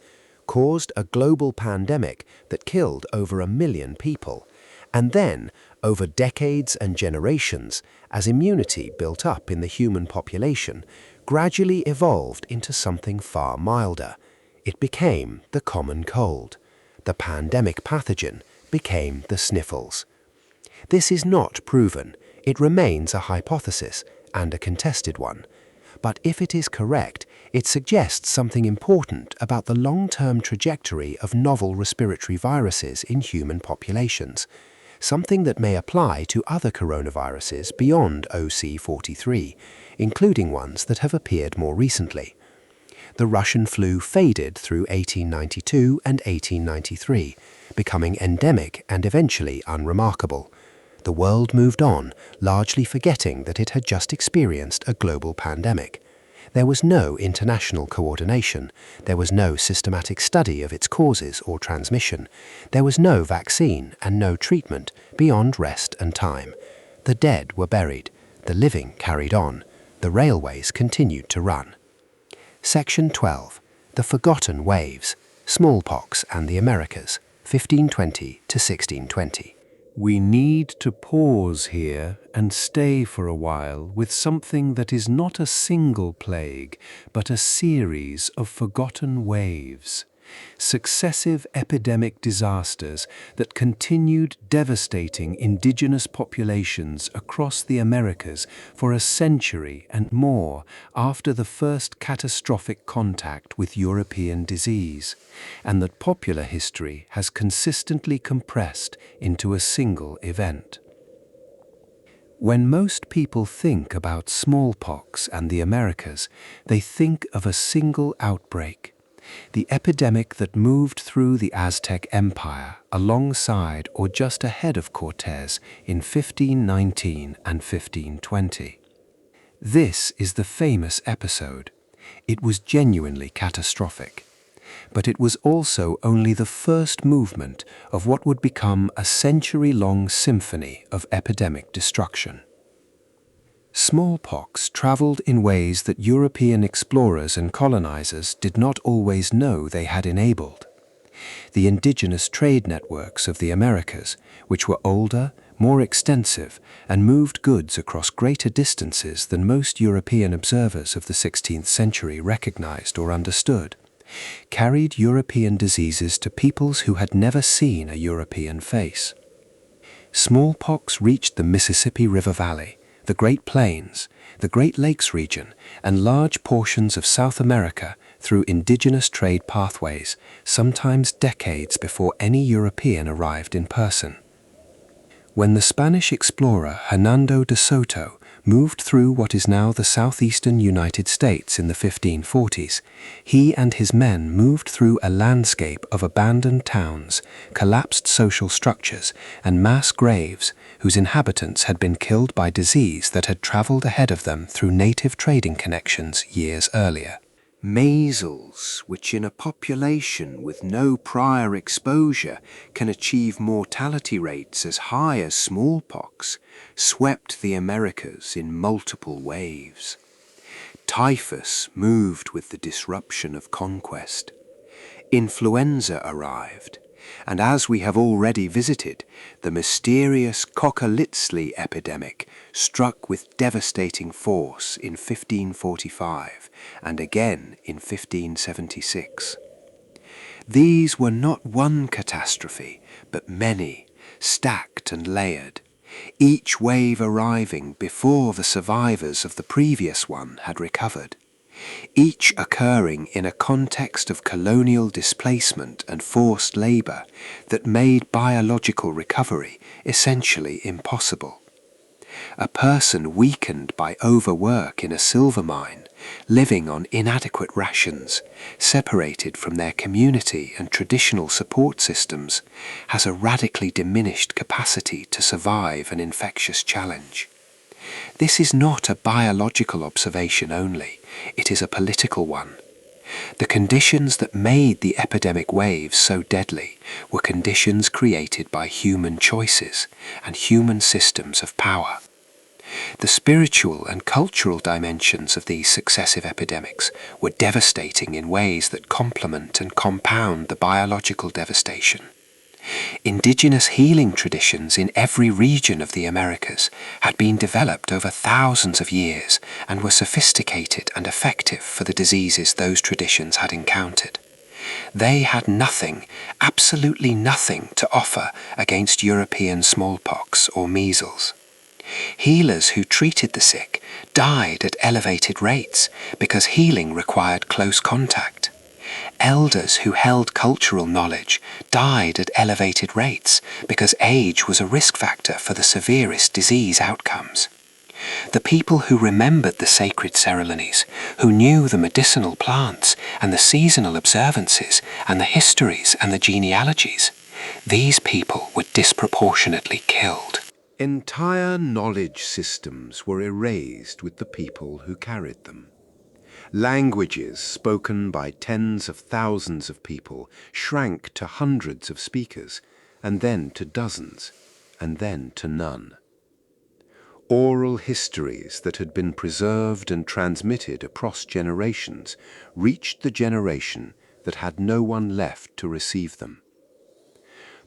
caused a global pandemic that killed over 1 million people, and then, over decades and generations, as immunity built up in the human population, gradually evolved into something far milder. It became the common cold. The pandemic pathogen became the sniffles. This is not proven. It remains a hypothesis, and a contested one. But if it is correct, it suggests something important about the long-term trajectory of novel respiratory viruses in human populations, something that may apply to other coronaviruses beyond OC43, including ones that have appeared more recently. The Russian flu faded through 1892 and 1893, becoming endemic and eventually unremarkable. The world moved on, largely forgetting that it had just experienced a global pandemic. There was no international coordination. There was no systematic study of its causes or transmission. There was no vaccine and no treatment beyond rest and time. The dead were buried. The living carried on. The railways continued to run. Section 12. The Forgotten Waves, Smallpox and the Americas, 1520 to 1620. We need to pause here and stay for a while with something that is not a single plague, but a series of forgotten waves. Successive epidemic disasters that continued devastating indigenous populations across the Americas for a century and more after the first catastrophic contact with European disease, and that popular history has consistently compressed into a single event. When most people think about smallpox and the Americas, they think of a single outbreak. The epidemic that moved through the Aztec Empire alongside or just ahead of Cortés in 1519 and 1520. This is the famous episode. It was genuinely catastrophic. But it was also only the first movement of what would become a century-long symphony of epidemic destruction. Smallpox traveled in ways that European explorers and colonizers did not always know they had enabled. The indigenous trade networks of the Americas, which were older, more extensive, and moved goods across greater distances than most European observers of the 16th century recognized or understood, carried European diseases to peoples who had never seen a European face. Smallpox reached the Mississippi River Valley, the Great Plains, the Great Lakes region, and large portions of South America through indigenous trade pathways, sometimes decades before any European arrived in person. When the Spanish explorer Hernando de Soto moved through what is now the southeastern United States in the 1540s, he and his men moved through a landscape of abandoned towns, collapsed social structures, and mass graves whose inhabitants had been killed by disease that had traveled ahead of them through native trading connections years earlier. Measles, which in a population with no prior exposure can achieve mortality rates as high as smallpox, swept the Americas in multiple waves. Typhus moved with the disruption of conquest. Influenza arrived, and as we have already visited, the mysterious Kochelitzli epidemic struck with devastating force in 1545 and again in 1576. These were not one catastrophe, but many, stacked and layered, each wave arriving before the survivors of the previous one had recovered, each occurring in a context of colonial displacement and forced labor that made biological recovery essentially impossible. A person weakened by overwork in a silver mine, living on inadequate rations, separated from their community and traditional support systems, has a radically diminished capacity to survive an infectious challenge. This is not a biological observation only, it is a political one. The conditions that made the epidemic waves so deadly were conditions created by human choices and human systems of power. The spiritual and cultural dimensions of these successive epidemics were devastating in ways that complement and compound the biological devastation. Indigenous healing traditions in every region of the Americas had been developed over thousands of years and were sophisticated and effective for the diseases those traditions had encountered. They had nothing, absolutely nothing, to offer against European smallpox or measles. Healers who treated the sick died at elevated rates because healing required close contact. Elders who held cultural knowledge died at elevated rates because age was a risk factor for the severest disease outcomes. The people who remembered the sacred ceremonies, who knew the medicinal plants and the seasonal observances and the histories and the genealogies, these people were disproportionately killed. Entire knowledge systems were erased with the people who carried them. Languages spoken by tens of thousands of people shrank to hundreds of speakers, and then to dozens, and then to none. Oral histories that had been preserved and transmitted across generations reached the generation that had no one left to receive them.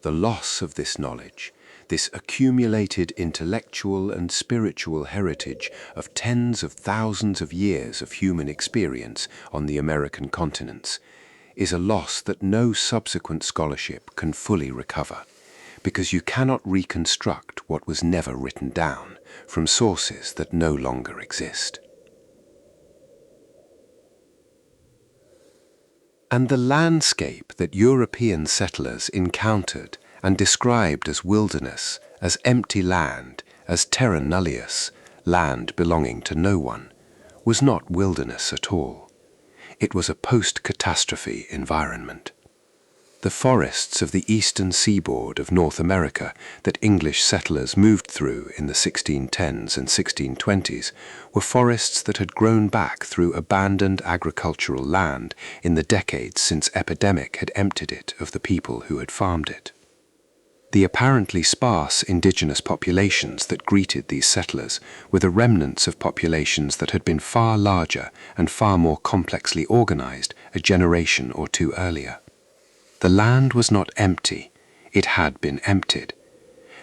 The loss of this knowledge, this accumulated intellectual and spiritual heritage of tens of thousands of years of human experience on the American continents, is a loss that no subsequent scholarship can fully recover, because you cannot reconstruct what was never written down from sources that no longer exist. And the landscape that European settlers encountered and described as wilderness, as empty land, as terra nullius, land belonging to no one, was not wilderness at all. It was a post-catastrophe environment. The forests of the eastern seaboard of North America that English settlers moved through in the 1610s and 1620s were forests that had grown back through abandoned agricultural land in the decades since epidemic had emptied it of the people who had farmed it. The apparently sparse indigenous populations that greeted these settlers were the remnants of populations that had been far larger and far more complexly organized a generation or two earlier. The land was not empty, it had been emptied.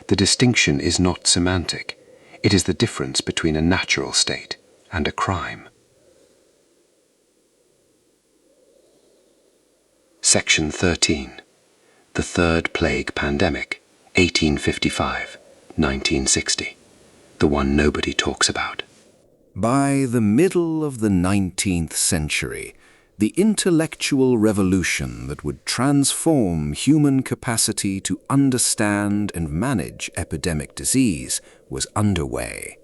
The distinction is not semantic, it is the difference between a natural state and a crime. Section 13. The Third Plague Pandemic, 1855-1960. The one nobody talks about. By the middle of the 19th century, the intellectual revolution that would transform human capacity to understand and manage epidemic disease was underway.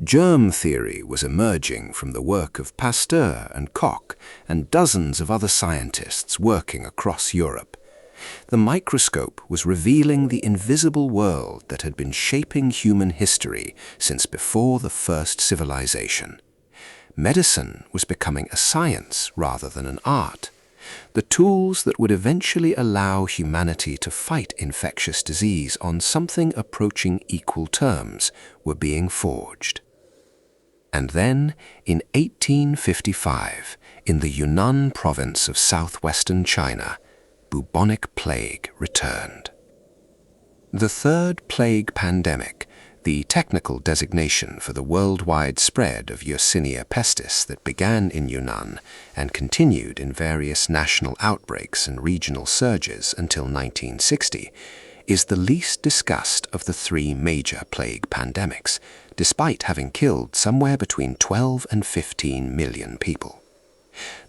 Germ theory was emerging from the work of Pasteur and Koch and dozens of other scientists working across Europe. The microscope was revealing the invisible world that had been shaping human history since before the first civilization. Medicine was becoming a science rather than an art. The tools that would eventually allow humanity to fight infectious disease on something approaching equal terms were being forged. And then, in 1855, in the Yunnan province of southwestern China, bubonic plague returned. The Third Plague Pandemic, the technical designation for the worldwide spread of Yersinia pestis that began in Yunnan and continued in various national outbreaks and regional surges until 1960, is the least discussed of the three major plague pandemics, despite having killed somewhere between 12 and 15 million people.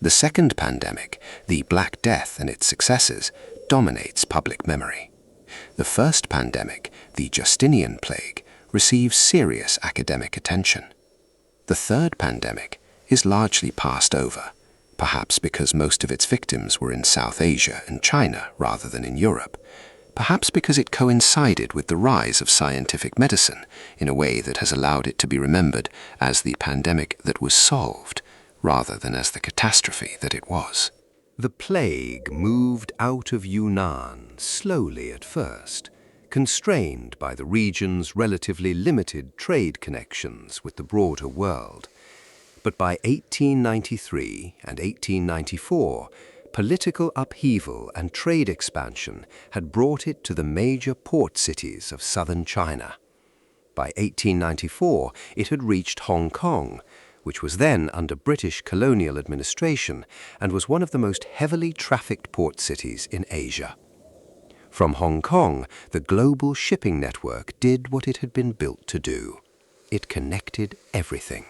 The second pandemic, the Black Death and its successors, dominates public memory. The first pandemic, the Justinian plague, receives serious academic attention. The third pandemic is largely passed over, perhaps because most of its victims were in South Asia and China rather than in Europe, perhaps because it coincided with the rise of scientific medicine in a way that has allowed it to be remembered as the pandemic that was solved rather than as the catastrophe that it was. The plague moved out of Yunnan slowly at first, constrained by the region's relatively limited trade connections with the broader world. But by 1893 and 1894, political upheaval and trade expansion had brought it to the major port cities of southern China. By 1894, it had reached Hong Kong, which was then under British colonial administration and was one of the most heavily trafficked port cities in Asia. From Hong Kong, the global shipping network did what it had been built to do. It connected everything.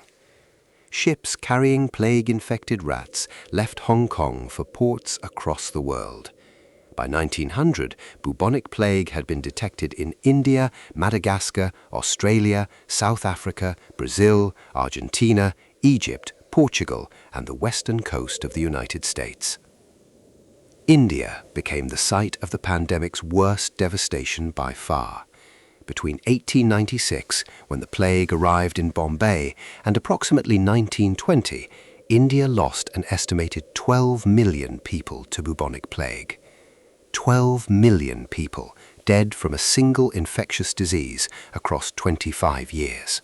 Ships carrying plague-infected rats left Hong Kong for ports across the world. By 1900, bubonic plague had been detected in India, Madagascar, Australia, South Africa, Brazil, Argentina, Egypt, Portugal, and the western coast of the United States. India became the site of the pandemic's worst devastation by far. Between 1896, when the plague arrived in Bombay, and approximately 1920, India lost an estimated 12 million people to bubonic plague. 12 million people dead from a single infectious disease across 25 years.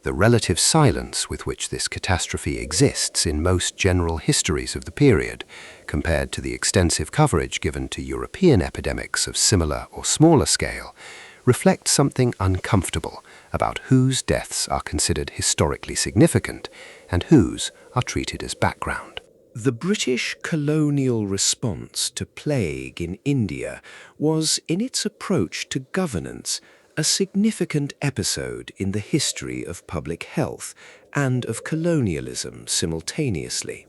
The relative silence with which this catastrophe exists in most general histories of the period, compared to the extensive coverage given to European epidemics of similar or smaller scale, reflects something uncomfortable about whose deaths are considered historically significant and whose are treated as background. The British colonial response to plague in India was, in its approach to governance, a significant episode in the history of public health and of colonialism simultaneously.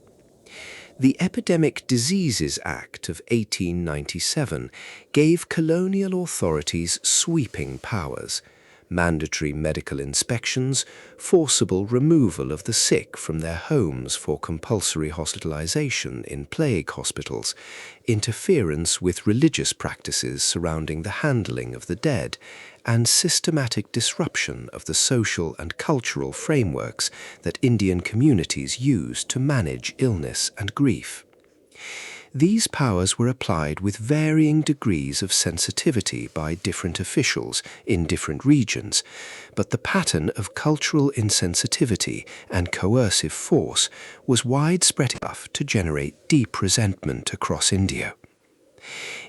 The Epidemic Diseases Act of 1897 gave colonial authorities sweeping powers: mandatory medical inspections, forcible removal of the sick from their homes for compulsory hospitalization in plague hospitals, interference with religious practices surrounding the handling of the dead, and systematic disruption of the social and cultural frameworks that Indian communities used to manage illness and grief. These powers were applied with varying degrees of sensitivity by different officials in different regions, but the pattern of cultural insensitivity and coercive force was widespread enough to generate deep resentment across India.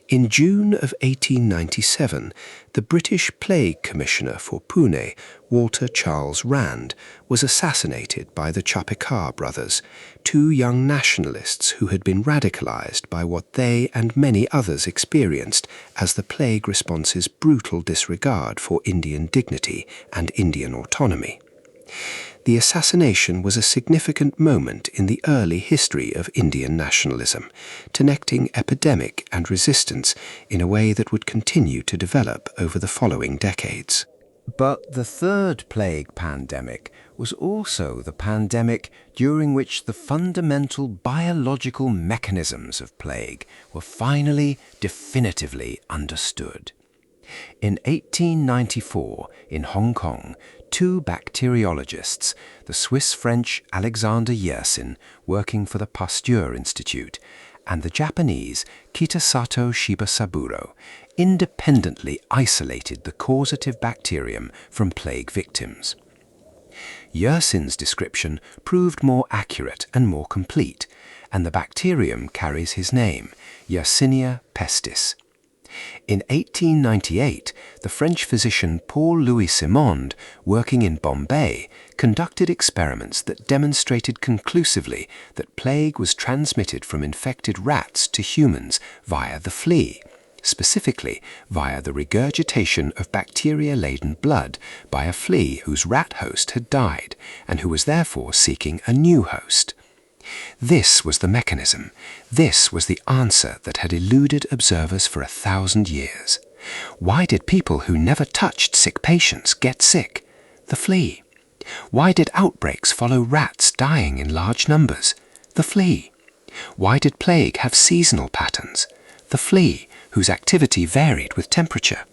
In June of 1897, the British Plague Commissioner for Pune, Walter Charles Rand, was assassinated by the Chapekar brothers, two young nationalists who had been radicalized by what they and many others experienced as the plague response's brutal disregard for Indian dignity and Indian autonomy. The assassination was a significant moment in the early history of Indian nationalism, connecting epidemic and resistance in a way that would continue to develop over the following decades. But the third plague pandemic was also the pandemic during which the fundamental biological mechanisms of plague were finally definitively understood. In 1894, in Hong Kong, two bacteriologists, the Swiss-French Alexander Yersin, working for the Pasteur Institute, and the Japanese Kitasato Shibasaburo, independently isolated the causative bacterium from plague victims. Yersin's description proved more accurate and more complete, and the bacterium carries his name, Yersinia pestis. In 1898, the French physician Paul-Louis Simond, working in Bombay, conducted experiments that demonstrated conclusively that plague was transmitted from infected rats to humans via the flea, specifically via the regurgitation of bacteria-laden blood by a flea whose rat host had died and who was therefore seeking a new host. This was the mechanism. This was the answer that had eluded observers for 1,000 years. Why did people who never touched sick patients get sick? The flea. Why did outbreaks follow rats dying in large numbers? The flea. Why did plague have seasonal patterns? The flea, whose activity varied with temperature.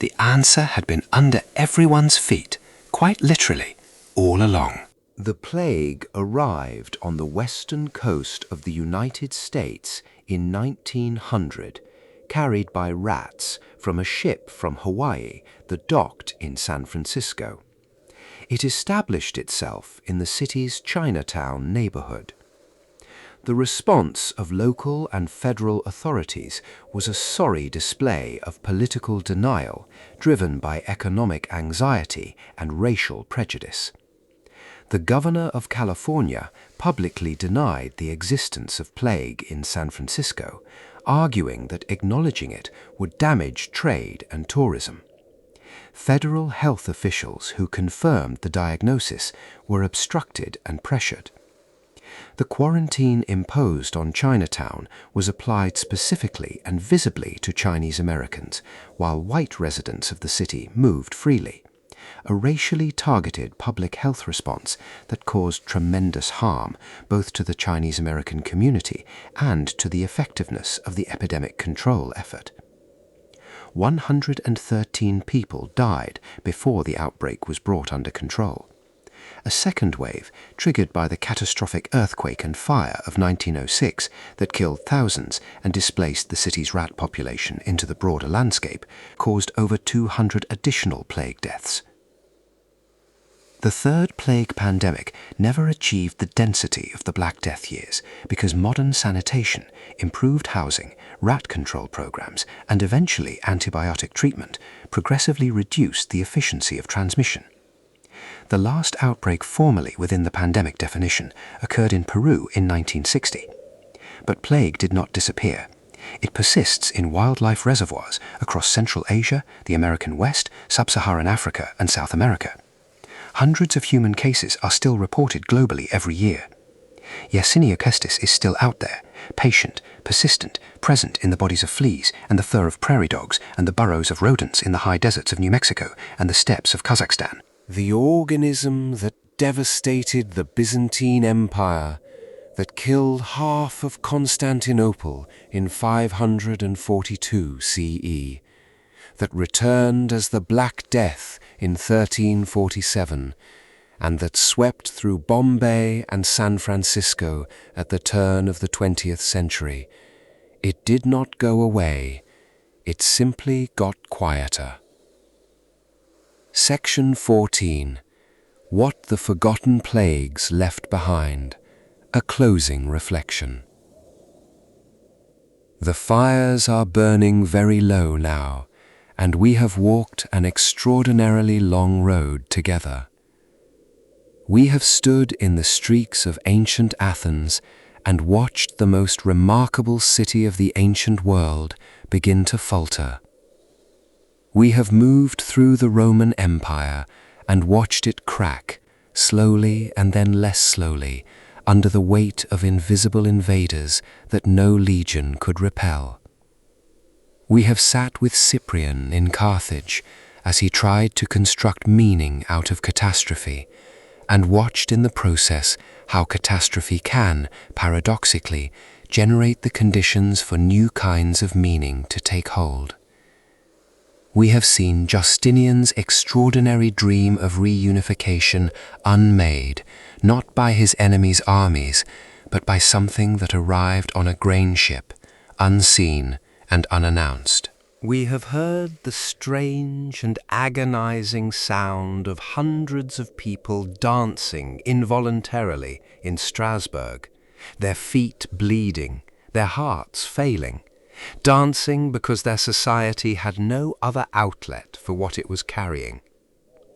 The answer had been under everyone's feet, quite literally, all along. The plague arrived on the western coast of the United States in 1900, carried by rats from a ship from Hawaii that docked in San Francisco. It established itself in the city's Chinatown neighborhood. The response of local and federal authorities was a sorry display of political denial driven by economic anxiety and racial prejudice. The governor of California publicly denied the existence of plague in San Francisco, arguing that acknowledging it would damage trade and tourism. Federal health officials who confirmed the diagnosis were obstructed and pressured. The quarantine imposed on Chinatown was applied specifically and visibly to Chinese Americans, while white residents of the city moved freely. A racially targeted public health response that caused tremendous harm both to the Chinese American community and to the effectiveness of the epidemic control effort. 113 people died before the outbreak was brought under control. A second wave, triggered by the catastrophic earthquake and fire of 1906 that killed thousands and displaced the city's rat population into the broader landscape, caused over 200 additional plague deaths. The third plague pandemic never achieved the density of the Black Death years because modern sanitation, improved housing, rat control programs, and eventually antibiotic treatment progressively reduced the efficiency of transmission. The last outbreak formally within the pandemic definition occurred in Peru in 1960. But plague did not disappear. It persists in wildlife reservoirs across Central Asia, the American West, Sub-Saharan Africa, and South America. Hundreds of human cases are still reported globally every year. Yersinia pestis is still out there, patient, persistent, present in the bodies of fleas and the fur of prairie dogs and the burrows of rodents in the high deserts of New Mexico and the steppes of Kazakhstan. The organism that devastated the Byzantine Empire, that killed half of Constantinople in 542 CE, that returned as the Black Death in 1347, and that swept through Bombay and San Francisco at the turn of the 20th century. It did not go away, it simply got quieter. Section 14. What the Forgotten Plagues Left Behind. A closing reflection. The fires are burning very low now, and we have walked an extraordinarily long road together. We have stood in the streets of ancient Athens and watched the most remarkable city of the ancient world begin to falter. We have moved through the Roman Empire and watched it crack, slowly and then less slowly, under the weight of invisible invaders that no legion could repel. We have sat with Cyprian in Carthage as he tried to construct meaning out of catastrophe, and watched in the process how catastrophe can, paradoxically, generate the conditions for new kinds of meaning to take hold. We have seen Justinian's extraordinary dream of reunification unmade, not by his enemies' armies, but by something that arrived on a grain ship, unseen and unannounced. We have heard the strange and agonizing sound of hundreds of people dancing involuntarily in Strasbourg, their feet bleeding, their hearts failing, dancing because their society had no other outlet for what it was carrying.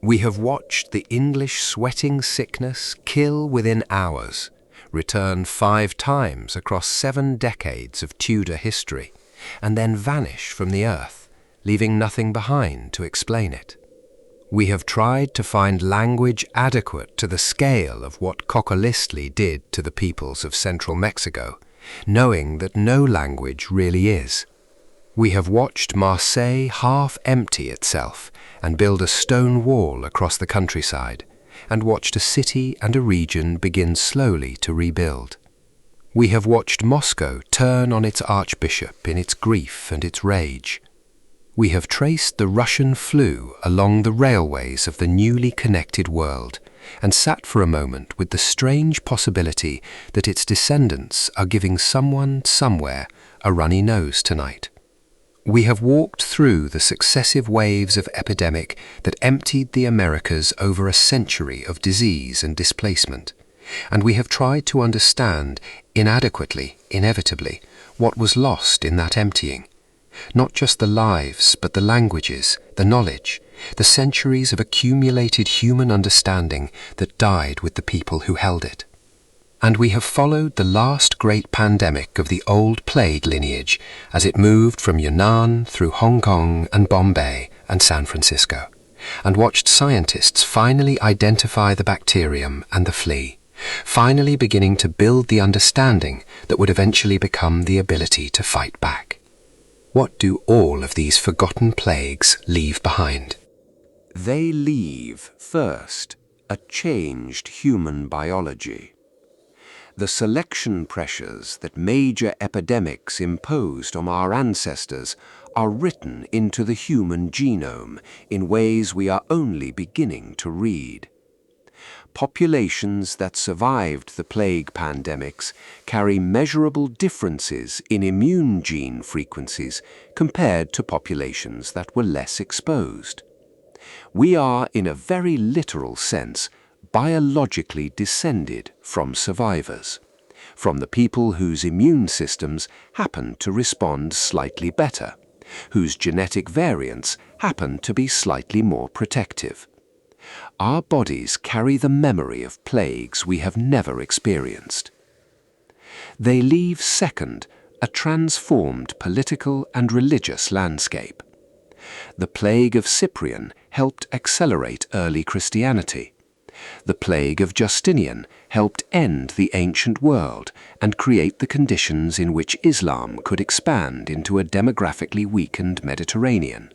We have watched the English sweating sickness kill within hours, return 5 times across 7 decades of Tudor history, and then vanish from the earth, leaving nothing behind to explain it. We have tried to find language adequate to the scale of what Coccolistli did to the peoples of central Mexico, knowing that no language really is. We have watched Marseille half empty itself and build a stone wall across the countryside, and watched a city and a region begin slowly to rebuild. We have watched Moscow turn on its archbishop in its grief and its rage. We have traced the Russian flu along the railways of the newly connected world, and sat for a moment with the strange possibility that its descendants are giving someone somewhere a runny nose tonight. We have walked through the successive waves of epidemic that emptied the Americas over a century of disease and displacement, and we have tried to understand, inadequately, inevitably, what was lost in that emptying. Not just the lives, but the languages, the knowledge, the centuries of accumulated human understanding that died with the people who held it. And we have followed the last great pandemic of the old plague lineage as it moved from Yunnan through Hong Kong and Bombay and San Francisco, and watched scientists finally identify the bacterium and the flea, finally beginning to build the understanding that would eventually become the ability to fight back. What do all of these forgotten plagues leave behind? They leave, first, a changed human biology. The selection pressures that major epidemics imposed on our ancestors are written into the human genome in ways we are only beginning to read. populations that survived the plague pandemics carry measurable differences in immune gene frequencies compared to populations that were less exposed. We are, in a very literal sense, biologically descended from survivors, from the people whose immune systems happen to respond slightly better, whose genetic variants happen to be slightly more protective. Our bodies carry the memory of plagues we have never experienced. They leave second a transformed political and religious landscape. The plague of Cyprian helped accelerate early Christianity. The plague of Justinian helped end the ancient world and create the conditions in which Islam could expand into a demographically weakened Mediterranean.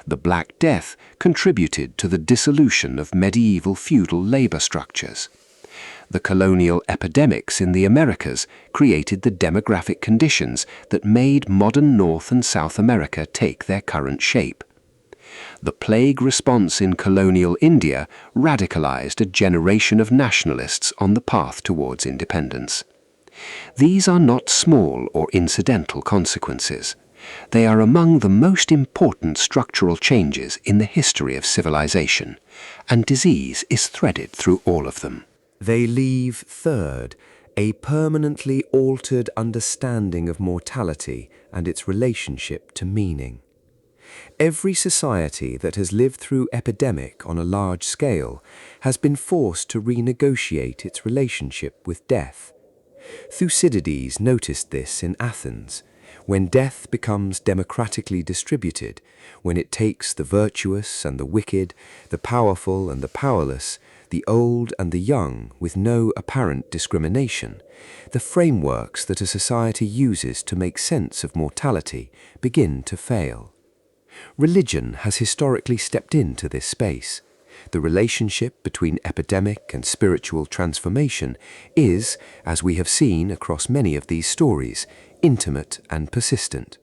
The Black Death contributed to the dissolution of medieval feudal labor structures. The colonial epidemics in the Americas created the demographic conditions that made modern North and South America take their current shape. The plague response in colonial India radicalized a generation of nationalists on the path towards independence. These are not small or incidental consequences. They are among the most important structural changes in the history of civilization, and disease is threaded through all of them. They leave, third, a permanently altered understanding of mortality and its relationship to meaning. Every society that has lived through epidemic on a large scale has been forced to renegotiate its relationship with death. Thucydides noticed this in Athens. When death becomes democratically distributed, when it takes the virtuous and the wicked, the powerful and the powerless, the old and the young with no apparent discrimination, the frameworks that a society uses to make sense of mortality begin to fail. Religion has historically stepped into this space. The relationship between epidemic and spiritual transformation is, as we have seen across many of these stories, intimate and persistent.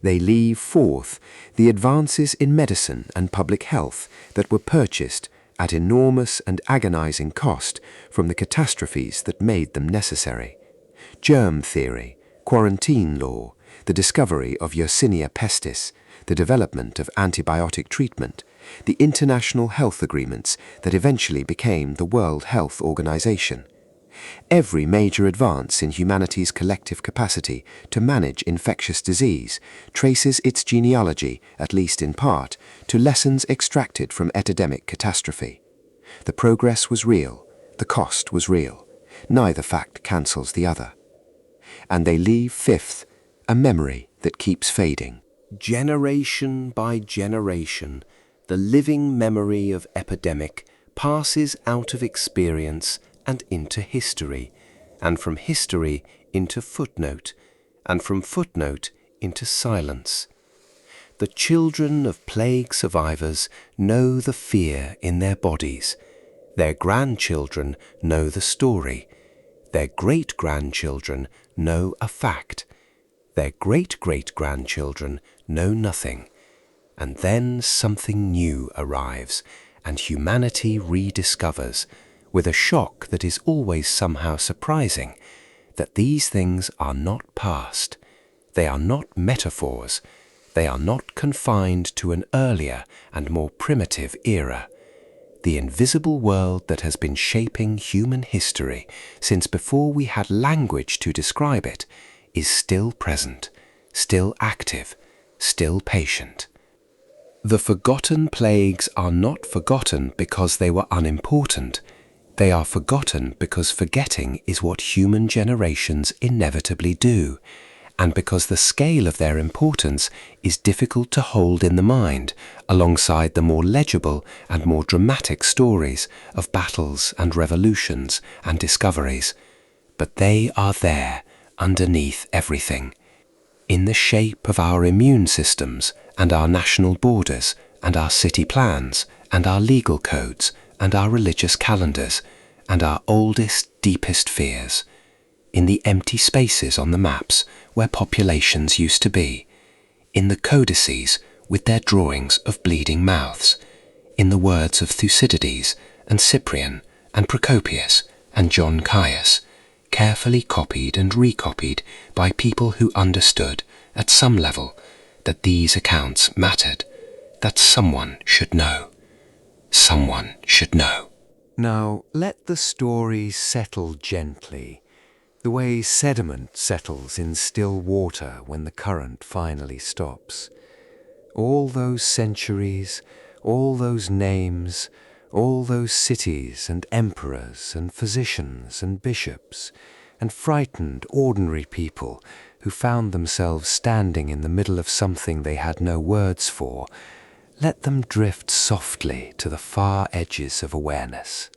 They leave, fourth, the advances in medicine and public health that were purchased at enormous and agonizing cost from the catastrophes that made them necessary. Germ theory, quarantine law, the discovery of Yersinia pestis, the development of antibiotic treatment, the international health agreements that eventually became the World Health Organization. Every major advance in humanity's collective capacity to manage infectious disease traces its genealogy, at least in part, to lessons extracted from epidemic catastrophe. The progress was real, the cost was real. Neither fact cancels the other. And they leave, fifth, a memory that keeps fading. Generation by generation, the living memory of epidemic passes out of experience and into history, and from history into footnote, and from footnote into silence. The children of plague survivors know the fear in their bodies. Their grandchildren know the story. Their great-grandchildren know a fact. Their great-great-grandchildren know nothing. And then something new arrives, and humanity rediscovers, with a shock that is always somehow surprising, that these things are not past. They are not metaphors. They are not confined to an earlier and more primitive era. The invisible world that has been shaping human history since before we had language to describe it is still present, still active, still patient. The forgotten plagues are not forgotten because they were unimportant. They are forgotten because forgetting is what human generations inevitably do, and because the scale of their importance is difficult to hold in the mind alongside the more legible and more dramatic stories of battles and revolutions and discoveries. But they are there, underneath everything, in the shape of our immune systems and our national borders and our city plans and our legal codes and our religious calendars and our oldest, deepest fears, in the empty spaces on the maps where populations used to be, in the codices with their drawings of bleeding mouths, in the words of Thucydides and Cyprian and Procopius and John Caius, carefully copied and recopied by people who understood, at some level, that these accounts mattered, that someone should know. Someone should know. Now let the story settle gently, the way sediment settles in still water when the current finally stops. All those centuries, all those names, all those cities and emperors and physicians and bishops, and frightened ordinary people who found themselves standing in the middle of something they had no words for, let them drift softly to the far edges of awareness.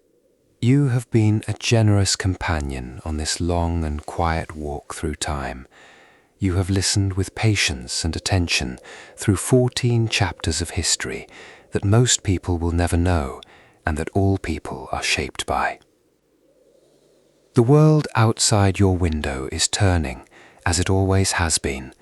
You have been a generous companion on this long and quiet walk through time. You have listened with patience and attention through 14 chapters of history that most people will never know and that all people are shaped by. The world outside your window is turning, as it always has been.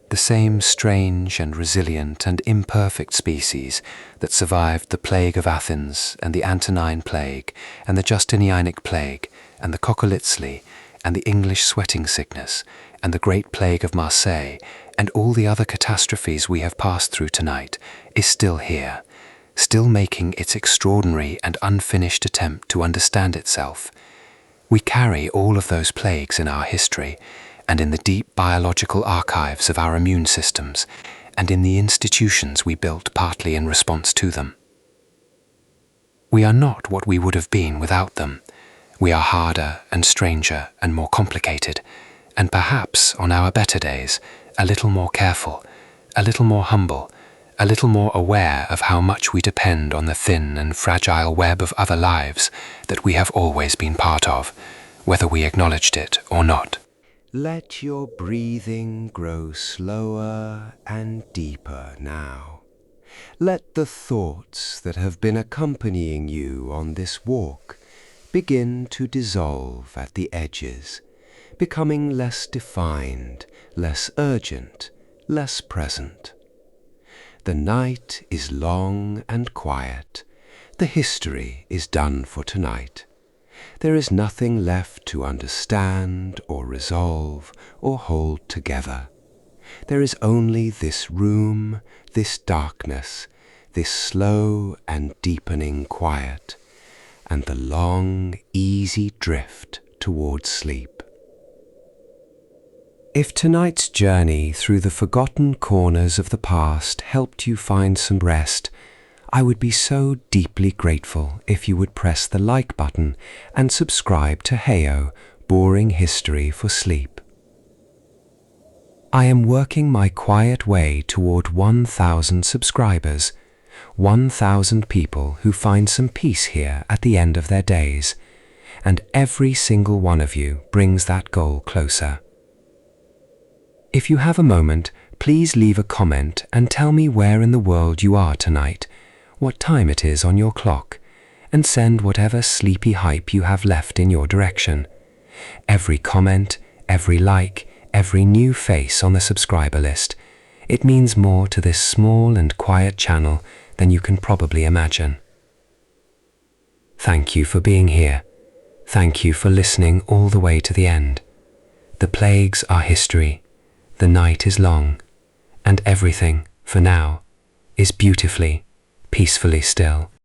The same strange and resilient and imperfect species that survived the plague of Athens and the Antonine plague and the Justinianic plague and the Kokolitsli and the English sweating sickness and the Great Plague of Marseille and all the other catastrophes we have passed through tonight is still here, still making its extraordinary and unfinished attempt to understand itself. We carry all of those plagues in our history, and in the deep biological archives of our immune systems, and in the institutions we built partly in response to them. We are not what we would have been without them. We are harder and stranger and more complicated, and perhaps, on our better days, a little more careful, a little more humble, a little more aware of how much we depend on the thin and fragile web of other lives that we have always been part of, whether we acknowledged it or not. Let your breathing grow slower and deeper now. Let the thoughts that have been accompanying you on this walk begin to dissolve at the edges, becoming less defined, less urgent, less present. The night is long and quiet. The history is done for tonight. There is nothing left to understand or resolve or hold together. There is only this room, this darkness, this slow and deepening quiet, and the long, easy drift towards sleep. If tonight's journey through the forgotten corners of the past helped you find some rest, I would be so deeply grateful if you would press the like button and subscribe to Heyo, Boring History for Sleep. I am working my quiet way toward 1,000 subscribers, 1,000 people who find some peace here at the end of their days, and every single one of you brings that goal closer. If you have a moment, please leave a comment and tell me where in the world you are tonight, what time it is on your clock, and send whatever sleepy hype you have left in your direction. Every comment, every like, every new face on the subscriber list, it means more to this small and quiet channel than you can probably imagine. Thank you for being here. Thank you for listening all the way to the end. The plagues are history. The night is long, and everything, for now, is beautifully, peacefully still.